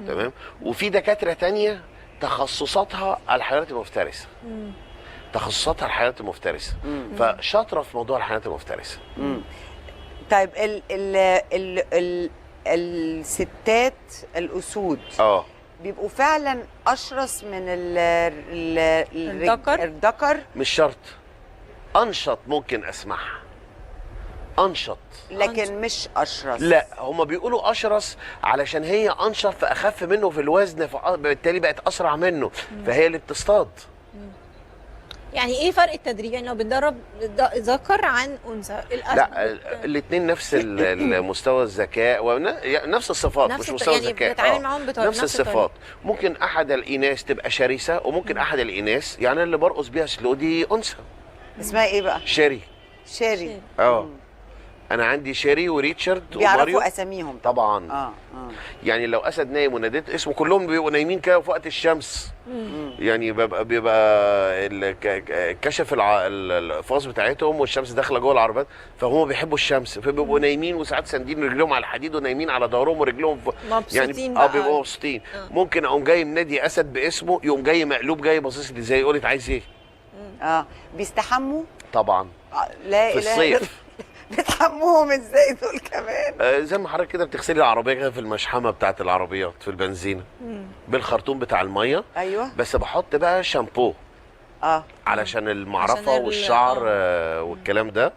تمام. وفي دكاتره تانية تخصصاتها الحيوانات المفترسه. تخصصاتها الحيوانات المفترسه، فشاطره في موضوع الحيوانات المفترسه. طيب الستات الاسود بيبقوا فعلا اشرس من الذكر؟ مش شرط، انشط ممكن اسمعها، انشط لكن مش اشرس. لا، هما بيقولوا اشرس علشان هي انشط فاخف منه في الوزن، فبالتالي بقت اسرع منه، فهي اللي بتصطاد. يعني ايه فرق التدريب؟ يعني لو بتدرب ذكر عن انثى، لا، الاثنين نفس المستوى الذكاء ونفس الصفات، مش مستوى الذكاء. يعني بتتعامل معاهم نفس الصفات. ممكن احد الاناث تبقى شرسه، وممكن احد الاناث، يعني اللي برقص بيها سلو دي انثى. اسمها ايه بقى؟ شيري. انا عندي شيري وريتشارد وماريو. بيعرفوا اساميهم طبعا. يعني لو اسد نايم وناديت اسمه كلهم بيبقوا نايمين كده في وقت الشمس. يعني بيبقى كشف الفاص بتاعتهم والشمس داخله جوه العربيات، فهم بيحبوا الشمس، فبيبقوا نايمين وساعات ساندين رجلهم على الحديد ونايمين على ظهرهم ورجلهم مبسوطين. يعني بيبقوا مبسوطين. ممكن اقوم جاي منادي اسد باسمه، يقوم جاي مقلوب جاي باصص لي زي يقول لي عايز ايه؟ بيستحموا طبعا. لا في الصيف. بتحموهم ازاي دول كمان؟ زي ما حضرتك كده بتغسلي العربيه كده في المشحمه بتاعت العربيات في البنزينه بالخرطوم بتاع الميه. ايوه. بس بحط بقى شامبو علشان المعرفه والشعر والكلام ده.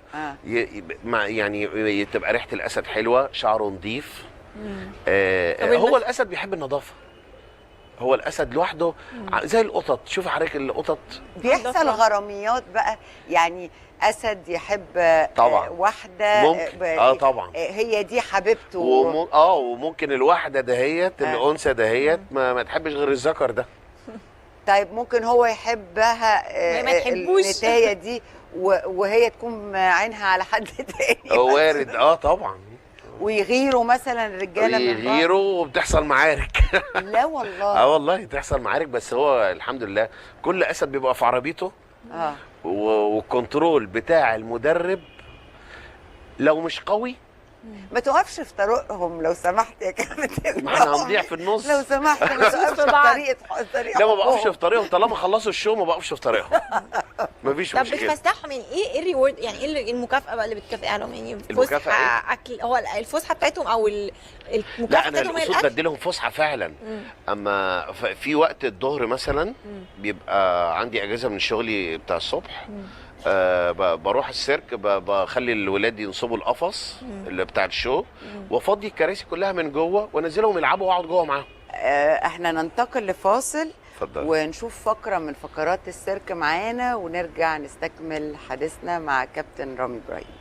يعني تبقى ريحه الاسد حلوه، شعره نظيف. هو الاسد بيحب النظافه. هو الاسد لوحده زي القطط. شوف حضرتك القطط بيحصل غراميات بقى، يعني اسد يحب طبعا واحده ممكن طبعا هي دي حبيبته، وممكن الواحده دهيت الانثى دهيت ما تحبش غير الذكر ده. طيب ممكن هو يحبها ما تحبوش النتايه دي وهي تكون عينها على حد تاني. وارد. طبعا. ويغيروا مثلا الرجاله من بعض. يغيروا وبتحصل معارك. لا والله. والله تحصل معارك، بس هو الحمد لله كل اسد بيبقى في عربيته. والكنترول بتاع المدرب لو مش قوي ما توقفش في طريقهم لو سمحت يا كابتن. ما احنا هنضيع في النص لو سمحت ما توقفش في طريقهم. لا، ما بقفش في طريقهم طالما خلصوا الشو، ما بقفش في طريقهم. مفيش طب مشكله. بتفسحهم يعني ايه الريورد؟ يعني ايه المكافاه بقى اللي بتكافئها لهم؟ يعني فسحه اكل، هو الفسحه بتاعتهم او المكافاه لا، انا بتاعتهم الاسود بديلهم فسحه فعلا. اما في وقت الظهر مثلا بيبقى عندي اجازه من الشغل بتاع الصبح. بروح السيرك، بخلي الولاد ينصبوا القفص اللي بتاع الشو، وافضي الكراسي كلها من جوه وانزلهم يلعبوا واقعد جوه معاهم. احنا ننتقل لفاصل. اتفضل. ونشوف فقره من فقرات السيرك معانا، ونرجع نستكمل حديثنا مع كابتن رامي إبراهيم.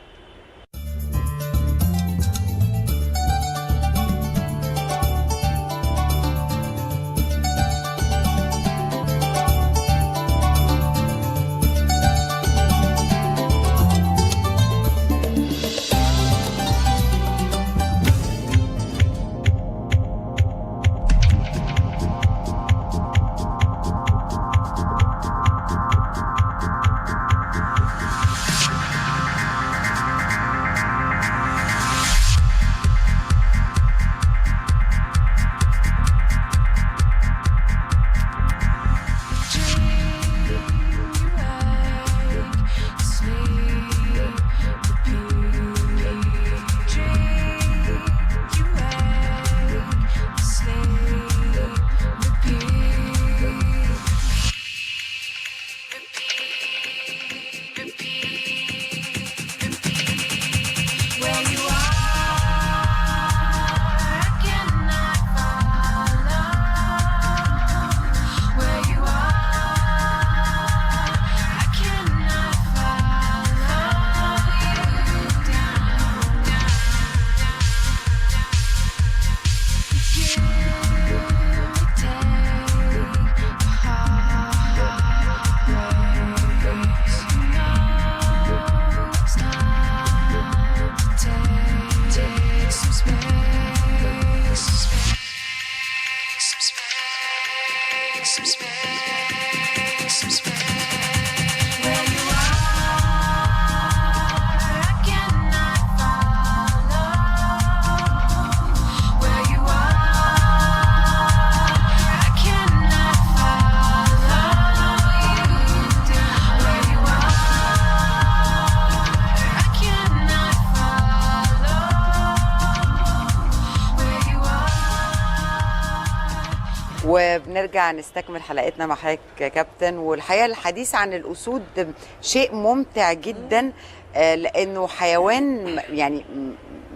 وبنرجع نستكمل حلقتنا مع حضرتك يا كابتن. والحقيقه الحديث عن الاسود شيء ممتع جدا، لانه حيوان يعني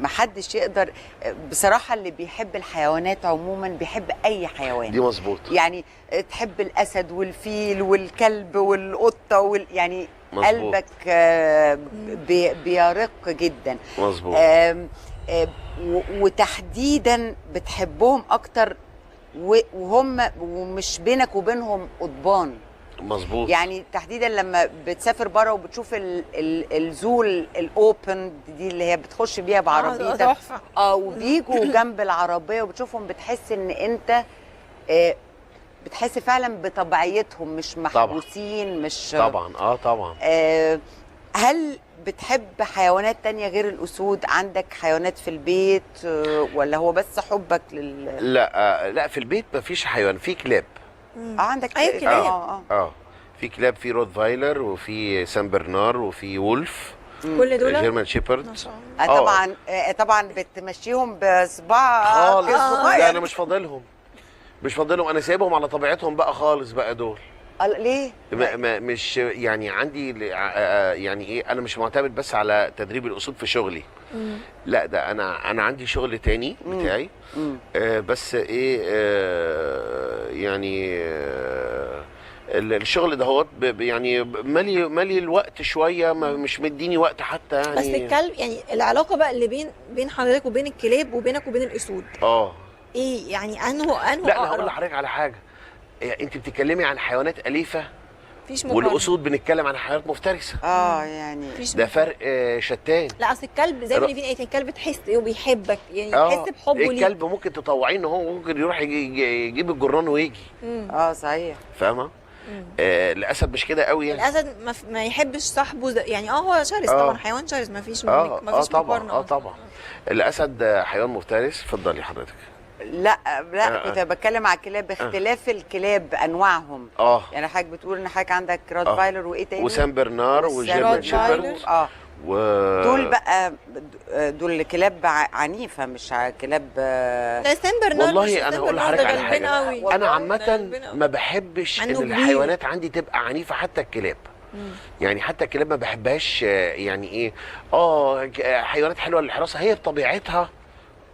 ما حدش يقدر بصراحه، اللي بيحب الحيوانات عموما بيحب اي حيوان. دي مظبوط. يعني تحب الاسد والفيل والكلب والقطه يعني مظبوط. قلبك بيرق جدا. مظبوط. وتحديدا بتحبهم اكتر وهم ومش بينك وبينهم قضبان. مظبوط. يعني تحديدا لما بتسافر بره وبتشوف الزول الاوبن دي اللي هي بتخش بيها بعربيتك، تحفه. وبيجوا جنب العربيه وبتشوفهم بتحس ان انت بتحس فعلا بطبيعيتهم، مش محبوسين. مش طبعا. طبعا. هل بتحب حيوانات تانية غير الأسود؟ عندك حيوانات في البيت ولا هو بس حبك لا في البيت مفيش حيوان، في كلاب. عندك أيوة كلاب. في كلاب، في روت فايلر وفي سان برنار وفي وولف، كل دول جيرمان شيبرد. ما شاء الله. طبعا بتمشيهم بصباع خالص. صغير. لا انا مش فاضلهم، انا سايبهم على طبيعتهم بقى خالص بقى دول. ليه؟ مش يعني عندي يعني ايه، انا مش معتمد بس على تدريب الاسود في شغلي. لا ده انا عندي شغل تاني بتاعي. بس ايه يعني الشغل ده هو يعني مالي الوقت شويه، مش مديني وقت حتى يعني. بس الكلب يعني العلاقه بقى اللي بين حضرتك وبين الكلاب وبينك وبين الاسود ايه يعني؟ انه لا انا هقول لحضرتك على حاجه. انت بتتكلمي عن حيوانات اليفه، مفيش مقارنه، والاسود بنتكلم عن حيوانات مفترسه. يعني ده فرق شتان. لا اصل الكلب زي ما اللي بين الكلب تحس وبيحبك، يعني تحس بحبه ليك. الكلب ممكن تطوعيه ان هو ممكن يروح يجيب الجران ويجي. صحيح. فاهمه؟ الاسد مش كده قوي يعني. الاسد ما يحبش صاحبه يعني هو شرس طبعا، حيوان شرس، ما فيش مقارنه. طبعا الاسد حيوان مفترس. اتفضلي حضرتك. لا كنت بتكلم على الكلاب، اختلاف الكلاب انواعهم. يعني حضرتك بتقول ان حضرتك عندك روت فايلر وايه تاني؟ وسان برنار وجيرمان شيبرد. دول بقى دول كلاب عنيفه، مش كلاب. لا سان برنار والله انا هقول لحضرتك على حاجه. انا عامه ما بحبش ان الحيوانات عندي تبقى عنيفه، حتى الكلاب. يعني حتى الكلاب ما بحبهاش. يعني ايه، حيوانات حلوه للحراسه، هي بطبيعتها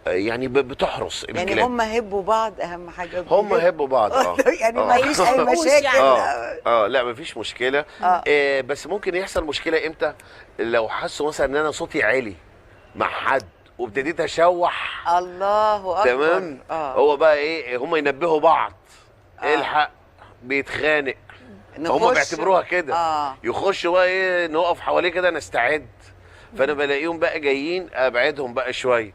يعني بتحرس الكلاب. يعني هم هبوا بعض، اهم حاجه هم هبوا بعض. يعني ما فيش اي مشاكل. لا ما فيش مشكله. بس ممكن يحصل مشكله امتى؟ لو حسوا مثلا ان انا صوتي عالي مع حد وابتديت اشوح. الله اكبر. تمام. هو بقى ايه، هم ينبهوا بعض. الحق بيتخانق، هم بيعتبروها كده. يخشوا بقى ايه، نقف حواليه كده نستعد. فانا بلاقيهم بقى جايين ابعدهم بقى شويه.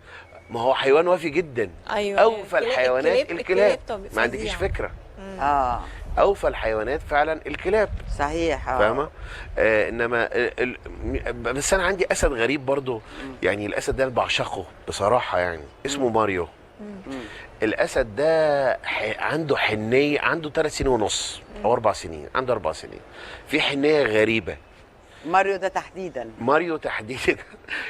ما هو حيوان وافي جدا. ايوه. اوفى الحيوانات الكلاب. ما عندكيش فكره. اوفى الحيوانات فعلا الكلاب. صحيح. فاهمه؟ انما بس انا عندي اسد غريب برضو. يعني الاسد ده اللي بعشقه بصراحه، يعني اسمه ماريو. الاسد ده عنده حنيه، عنده 3 سنين ونص او 4 سنين، عنده 4 سنين. في حنيه غريبه. ماريو تحديدا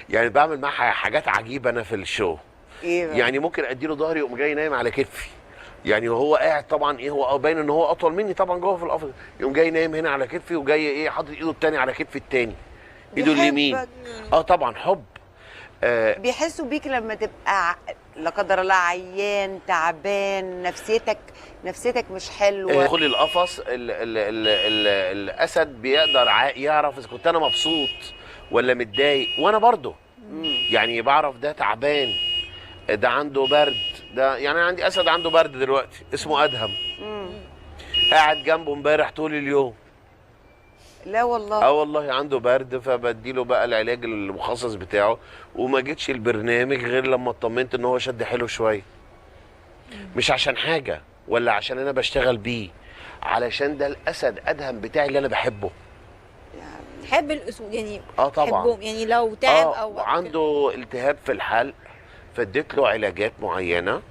يعني بعمل معاه حاجات عجيبه انا في الشو. ايه بقى؟ يعني ممكن اديله ظهري يقوم جاي نايم على كتفي. يعني وهو قاعد طبعا ايه، هو باين ان هو اطول مني طبعا جوه في القفص، يقوم جاي نايم هنا على كتفي وجاي ايه حاطط ايده الثاني على كتفي الثاني، ايده اليمين. طبعا حب. بيحسوا بيك لما تبقى لا قدر الله عيان تعبان، نفسيتك مش حلوه. دخول القفص الاسد بيقدر يعرف اذا كنت انا مبسوط ولا متضايق، وانا برضه يعني بعرف ده تعبان، ده عنده برد. ده يعني انا عندي اسد عنده برد دلوقتي اسمه ادهم. قاعد جنبه امبارح طول اليوم. لا والله. والله عنده برد، فبديله بقى العلاج المخصص بتاعه. وما جيتش البرنامج غير لما اطمنت ان هو شد حيله شويه. مش عشان حاجه ولا عشان انا بشتغل بيه، علشان ده الاسد ادهم بتاعي اللي انا بحبه. تحب الاسود يعني؟ طبعا. يعني لو تعب او عنده التهاب في الحلق، فاديت له علاجات معينه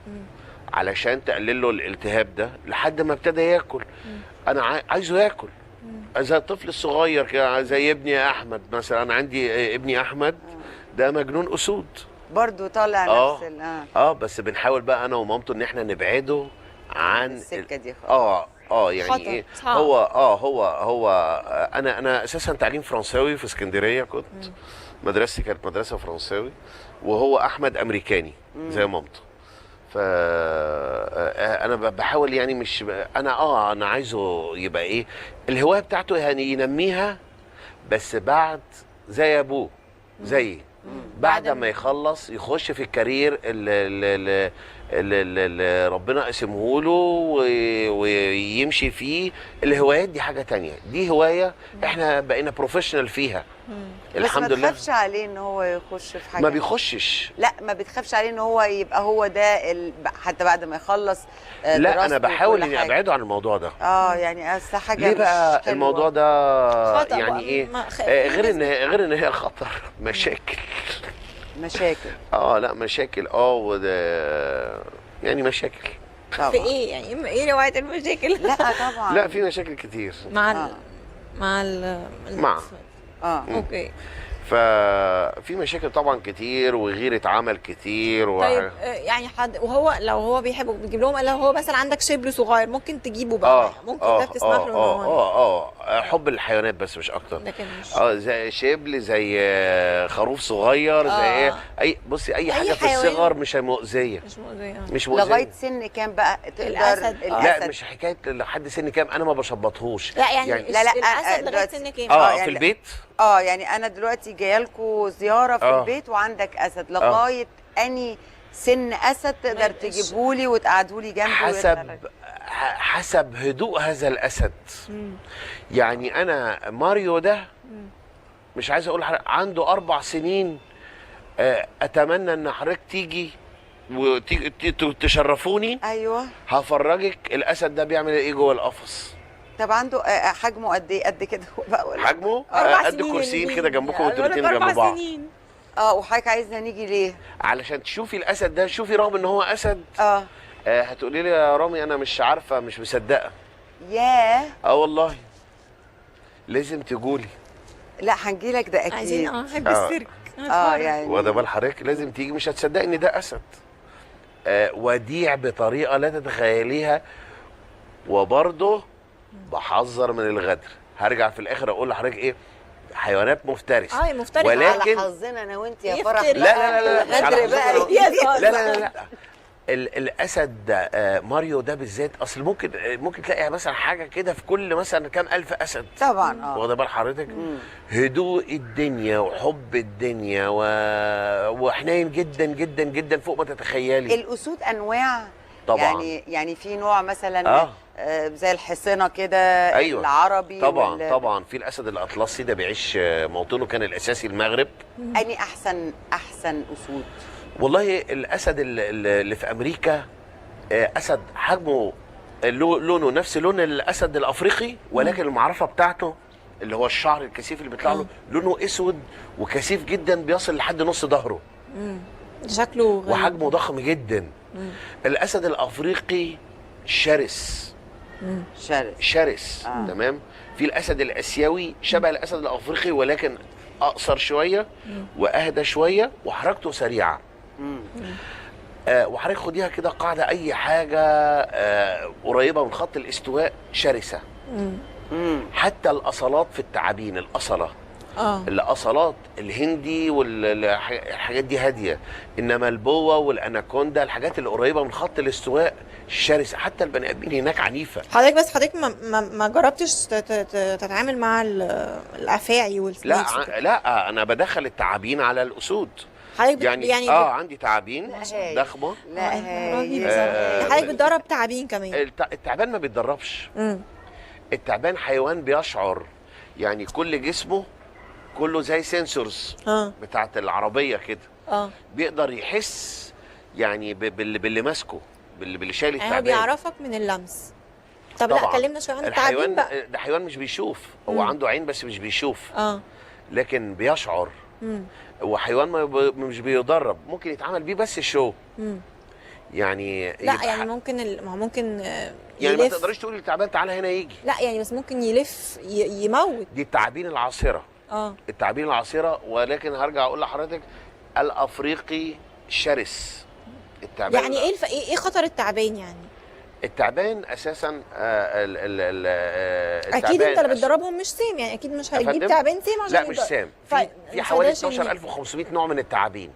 علشان تقلل له الالتهاب ده لحد ما ابتدى ياكل. انا عايزه ياكل زي الطفل الصغير كده، زي ابني احمد مثلا. انا عندي ابني احمد ده مجنون اسود برضو، طالع نفس بس بنحاول بقى انا ومامته ان احنا نبعده عن السكه دي خالص. يعني خطر، ايه، صعب. هو انا اساسا تعليم فرنساوي في اسكندريه، كنت مدرستي كانت مدرسه فرنساوي، وهو احمد امريكاني زي مامته. ف انا بحاول يعني، مش انا عايزه يبقى ايه الهوايه بتاعته، يعني ينميها بس بعد زي ابوه زيي، بعد ما يخلص يخش في الكارير اللي ربنا قسمه له ويمشي فيه. الهوايات دي حاجه تانية، دي هوايه احنا بقينا بروفيشنال فيها الحمد بس ما لله. تخافش عليه ان هو يخش في حاجه؟ ما بيخشش. لا، ما بتخافش عليه ان هو يبقى هو ده حتى بعد ما يخلص لا دراسته انا بحاول وكل اني حاجة. ابعده عن الموضوع ده. يعني اصل حاجه ليه مش بقى حلوة. الموضوع ده خطأ يعني بقى، ايه؟ في غير ناس ان هي خطر، مشاكل. مشاكل لا مشاكل، وده يعني مشاكل. طبعا. في ايه يعني؟ ايه نوعية المشاكل؟ لا طبعا. لا في مشاكل كتير مع مع اوكي. ففي مشاكل طبعا كتير، وغيرة عمل كتير طيب يعني وهو لو هو بيحبه بتجيب لهم، لو هو مثلا عندك شبل صغير ممكن تجيبه بقى، ممكن ده بتسمح له ان هو حب الحيوانات بس مش اكتر. لكن مش زي شبل، زي خروف صغير، زي بصي اي حاجه في الصغر مش مؤذيه، مش مؤذيه. لغايه سن كام بقى تقدر؟ الأسد. لا مش حكايه لحد سن كام، انا ما بشبطهوش. لا يعني لا الاسد لغايه دلوقتي سن كام؟ في البيت. يعني انا دلوقتي جايه لكم زياره في البيت وعندك اسد، لغايه اني سن اسد تقدر تجيبهولي وتقعدهولي جنبي؟ حسب هدوء هذا الاسد. يعني انا ماريو ده مش عايز اقول عنده 4 سنين، اتمنى ان حضرتك تيجي وتشرفوني. ايوه هفرجك الاسد ده بيعمل ايه جوه القفص. طب عنده حجمه قد ايه؟ قد كده بقى ولا حجمه قد كرسيين كده جنبكم وانتوا الاثنين جنب بعض. وحضرتك عايزنا نيجي ليه؟ علشان تشوفي الاسد ده. شوفي رغم ان هو اسد هتقولي لي يا رامي انا مش عارفه، مش مصدقه. ياه والله لازم تقولي. لا هنجيلك ده اكيد. عايزين احب السيرك. يعني وده بال حضرتك لازم تيجي، مش هتصدقي ان ده اسد. وديع بطريقه لا تتخيليها. وبرضه بحذر من الغدر. هرجع في الاخر اقول لحضرتك ايه، حيوانات مفترسه. مفترسه ولكن على حظنا انا وانت يا فرح. لا لا لا لا غدر بقى. لا لا لا الاسد ده ماريو ده بالذات، اصل ممكن تلاقي مثلا حاجه كده في كل مثلا كام الف اسد. طبعا واخده بال حضرتك؟ هدوء الدنيا وحب الدنيا وحنين جدا جدا جدا فوق ما تتخيلي. الاسود انواع طبعا. يعني في نوع مثلا زي الحصينه كده. أيوة. العربي طبعا طبعا في الاسد الاطلسي ده بيعيش، موطنه كان الاساسي المغرب. اني احسن اسود؟ والله الاسد اللي في امريكا اسد حجمه لونه نفس لون الاسد الافريقي، ولكن المعرفه بتاعته اللي هو الشعر الكثيف اللي بيطلع له لونه اسود وكثيف جدا، بيصل لحد نص ظهره. شكله غريب. وحجمه ضخم جدا. الاسد الافريقي شرس. شرس. تمام. في الاسد الاسيوي شبه الاسد الافريقي ولكن اقصر شويه واهدى شويه وحركته سريعه. وحضرتك خديها كده قاعده، اي حاجه قريبه من خط الاستواء شرسه. حتى الاصلات في التعابين، الاصلات الهندي والحاجات دي هاديه، انما البوه والاناكوندا الحاجات اللي قريبه من خط الاستواء شرسه. حتى البني ادمين هناك عنيفه. حضرتك ما جربتش تتعامل مع الافاعي والسنيكس؟ لا انا بدخل التعابين على الاسود. يعني عندي تعابين ضخمه. لا حضرتك بتدرب تعابين كمان؟ التعبان ما بيتدربش. التعبان حيوان بيشعر، يعني كل جسمه كله زي سنسورز بتاعت العربيه كده. بيقدر يحس يعني باللي ماسكه، باللي شايل التعبان. بيعرفك من اللمس. طب طبعا. لا كلمنا شويه عن التعابين بقى. ده حيوان مش بيشوف. هو عنده عين بس مش بيشوف. لكن بيشعر. وحيوان مش بيدرب، ممكن يتعمل بيه بس شو. يعني لا يعني ممكن يعني ما تقدريش تقولي للتعبان تعالى هنا يجي. لا يعني بس ممكن يلف يموت. دي التعابين العاصره. التعابين العاصره. ولكن هرجع اقول لحضرتك الافريقي شرس. التعبان يعني ايه خطر التعبان يعني؟ التعبان اساسا اكيد انت اللي بتدربهم مش سام، يعني اكيد مش هتجيب تعبان سام عشان لا مش سام. في حوالي 12500 نوع من التعابين.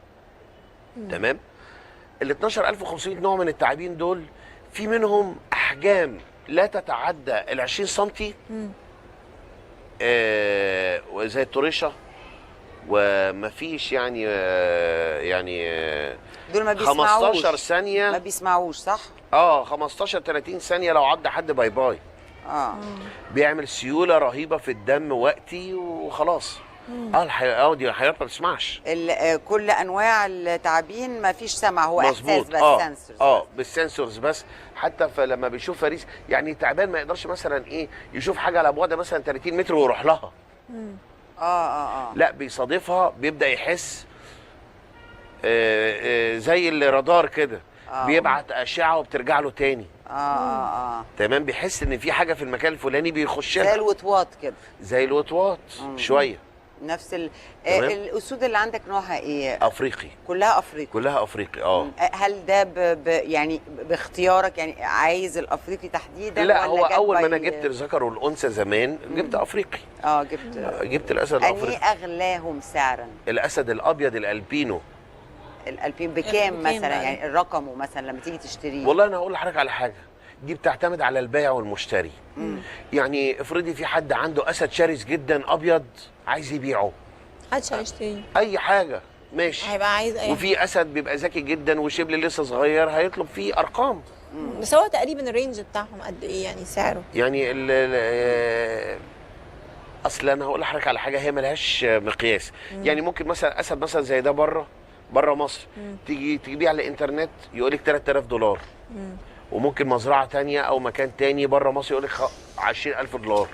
تمام. ال 12500 نوع من التعابين دول في منهم احجام لا تتعدى ال 20 سم، زي الطريشه، ومفيش يعني دول ما بيسمعوش 15 ثانيه ما بيسمعوش صح؟ 15 30 ثانيه لو عدى حد باي باي. بيعمل سيوله رهيبه في الدم وقتي وخلاص. دي حيوانات ما بتسمعش. كل انواع التعابين ما فيش سمع، هو مظبوط. احساس بس سنسورز. بالسنسورز بس. حتى لما بيشوف فريس، يعني التعبان ما يقدرش مثلا ايه يشوف حاجه على بعد مثلا 30 متر ويروح لها. لا، بيصادفها، بيبدا يحس زي الرادار كده. بيبعت اشعه وبترجع له تاني. تمام. بيحس ان في حاجه في المكان الفلاني بيخشها، زي الوطواط كده. زي الوطواط شويه. نفس الاسود اللي عندك نوعها ايه؟ افريقي. كلها افريقي. كلها افريقي. هل ده يعني باختيارك، يعني عايز الافريقي تحديدا؟ لا، ولا هو اول ما انا جبت الذكر والانثى زمان جبت افريقي. جبت الاسد الافريقي. ايه اغلاهم سعرا؟ الاسد الابيض الالبينو. الالبين بكام مثلا؟ يعني الرقم مثلا لما تيجي تشتريه. والله انا هقول لحضرتك على حاجه، دي بتعتمد على البائع والمشتري. يعني افرضي في حد عنده اسد شرس جدا ابيض عايز يبيعه، محدش هيشتري اي حاجه، ماشي، هيبقى عايز اي. وفي اسد بيبقى ذكي جدا وشبل لسه صغير هيطلب فيه ارقام. بس هو تقريبا الرينج بتاعهم قد ايه يعني سعره؟ يعني اصل انا هقول لحضرتك على حاجه، هي ملهاش مقياس. يعني ممكن مثلا اسد مثلا زي ده بره مصر تيجي تجيبيه على الانترنت يقول لك $3000. وممكن مزرعه ثانيه او مكان ثاني بره مصر يقول لك $20000.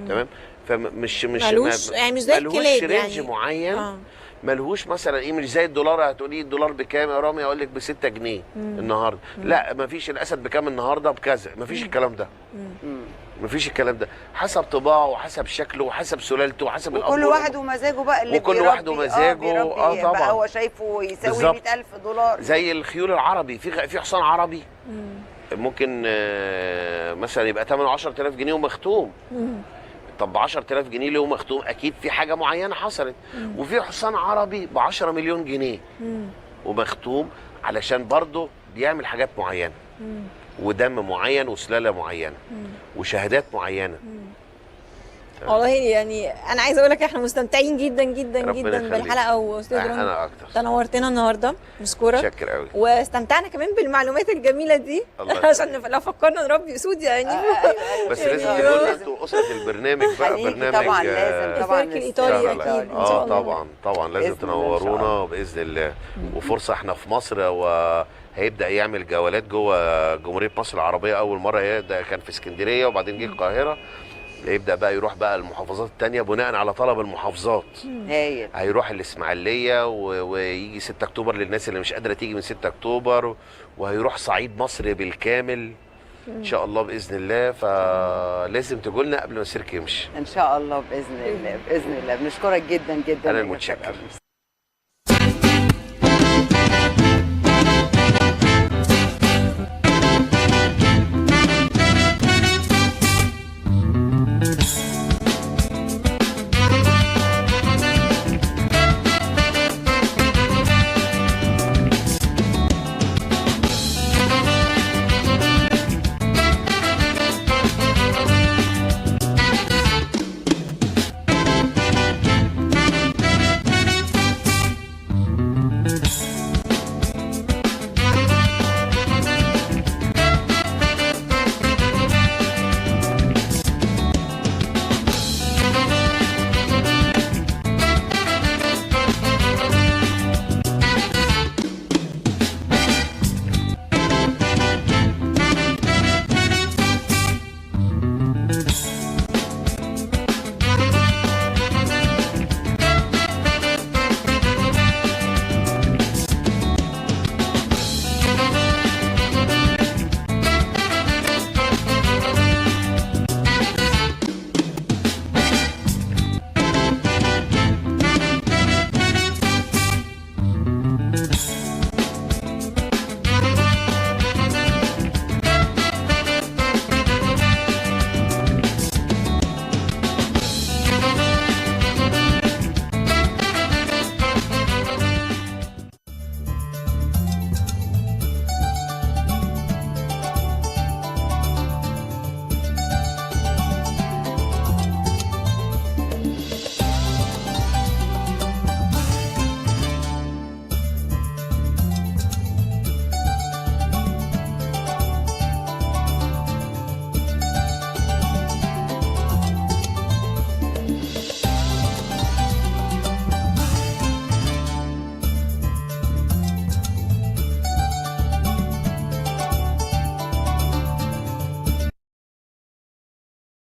تمام. فمش ملوش يعني مش زي الكلاب، ملوش رينج يعني معين. ملهوش مثلا ايه، مش زي الدولار. هتقولي الدولار بكام يا رامي؟ اقول لك ب6 جنيه النهارده. لا، مفيش. الاسد بكام النهارده؟ بكذا. مفيش الكلام ده. مفيش الكلام ده. حسب طباعه وحسب شكله وحسب سلالته وحسب الاب. وكل واحد ومزاجه بقى اللي وكل واحد ومزاجه. طبعا بقى هو شايفه يساوي $100,000. زي الخيول العربي، في حصان عربي ممكن مثلا يبقى ثمنه 10000 جنيه ومختوم. طب ب 10000 جنيه ليه ومختوم؟ اكيد في حاجه معينه حصلت. وفي حصان عربي ب 10 مليون جنيه ومختوم، علشان برضه بيعمل حاجات معينه ودم معين وسلاله معينه وشهادات معينه. والله يعني انا عايزه اقول لك احنا مستمتعين جدا جدا جدا بالحلقه. واستاذ رامي انا اكتر، تنورتنا النهارده، نشكرك. شكر قوي. واستمتعنا كمان بالمعلومات الجميله دي عشان لو فكرنا نربي اسود يعني بس لازم تقولوا انتوا اسره البرنامج بقى. برنامج طبعا لازم طبعا الايطالي اكيد. طبعا لازم تنورونا باذن الله. وفرصه احنا في مصر، وهيبدا يعمل جولات جوه جمهوريه مصر العربيه. اول مره ده كان في اسكندريه وبعدين جه القاهره. يبدا بقى يروح بقى المحافظات الثانيه بناء على طلب المحافظات. هيروح الاسماعيليه ويجي 6 اكتوبر للناس اللي مش قادره تيجي من 6 اكتوبر، وهيروح صعيد مصر بالكامل ان شاء الله باذن الله. فلازم تقول لنا قبل ما السيرك يمشي ان شاء الله باذن الله. باذن الله. بنشكرك جدا جدا. انا المتشكر.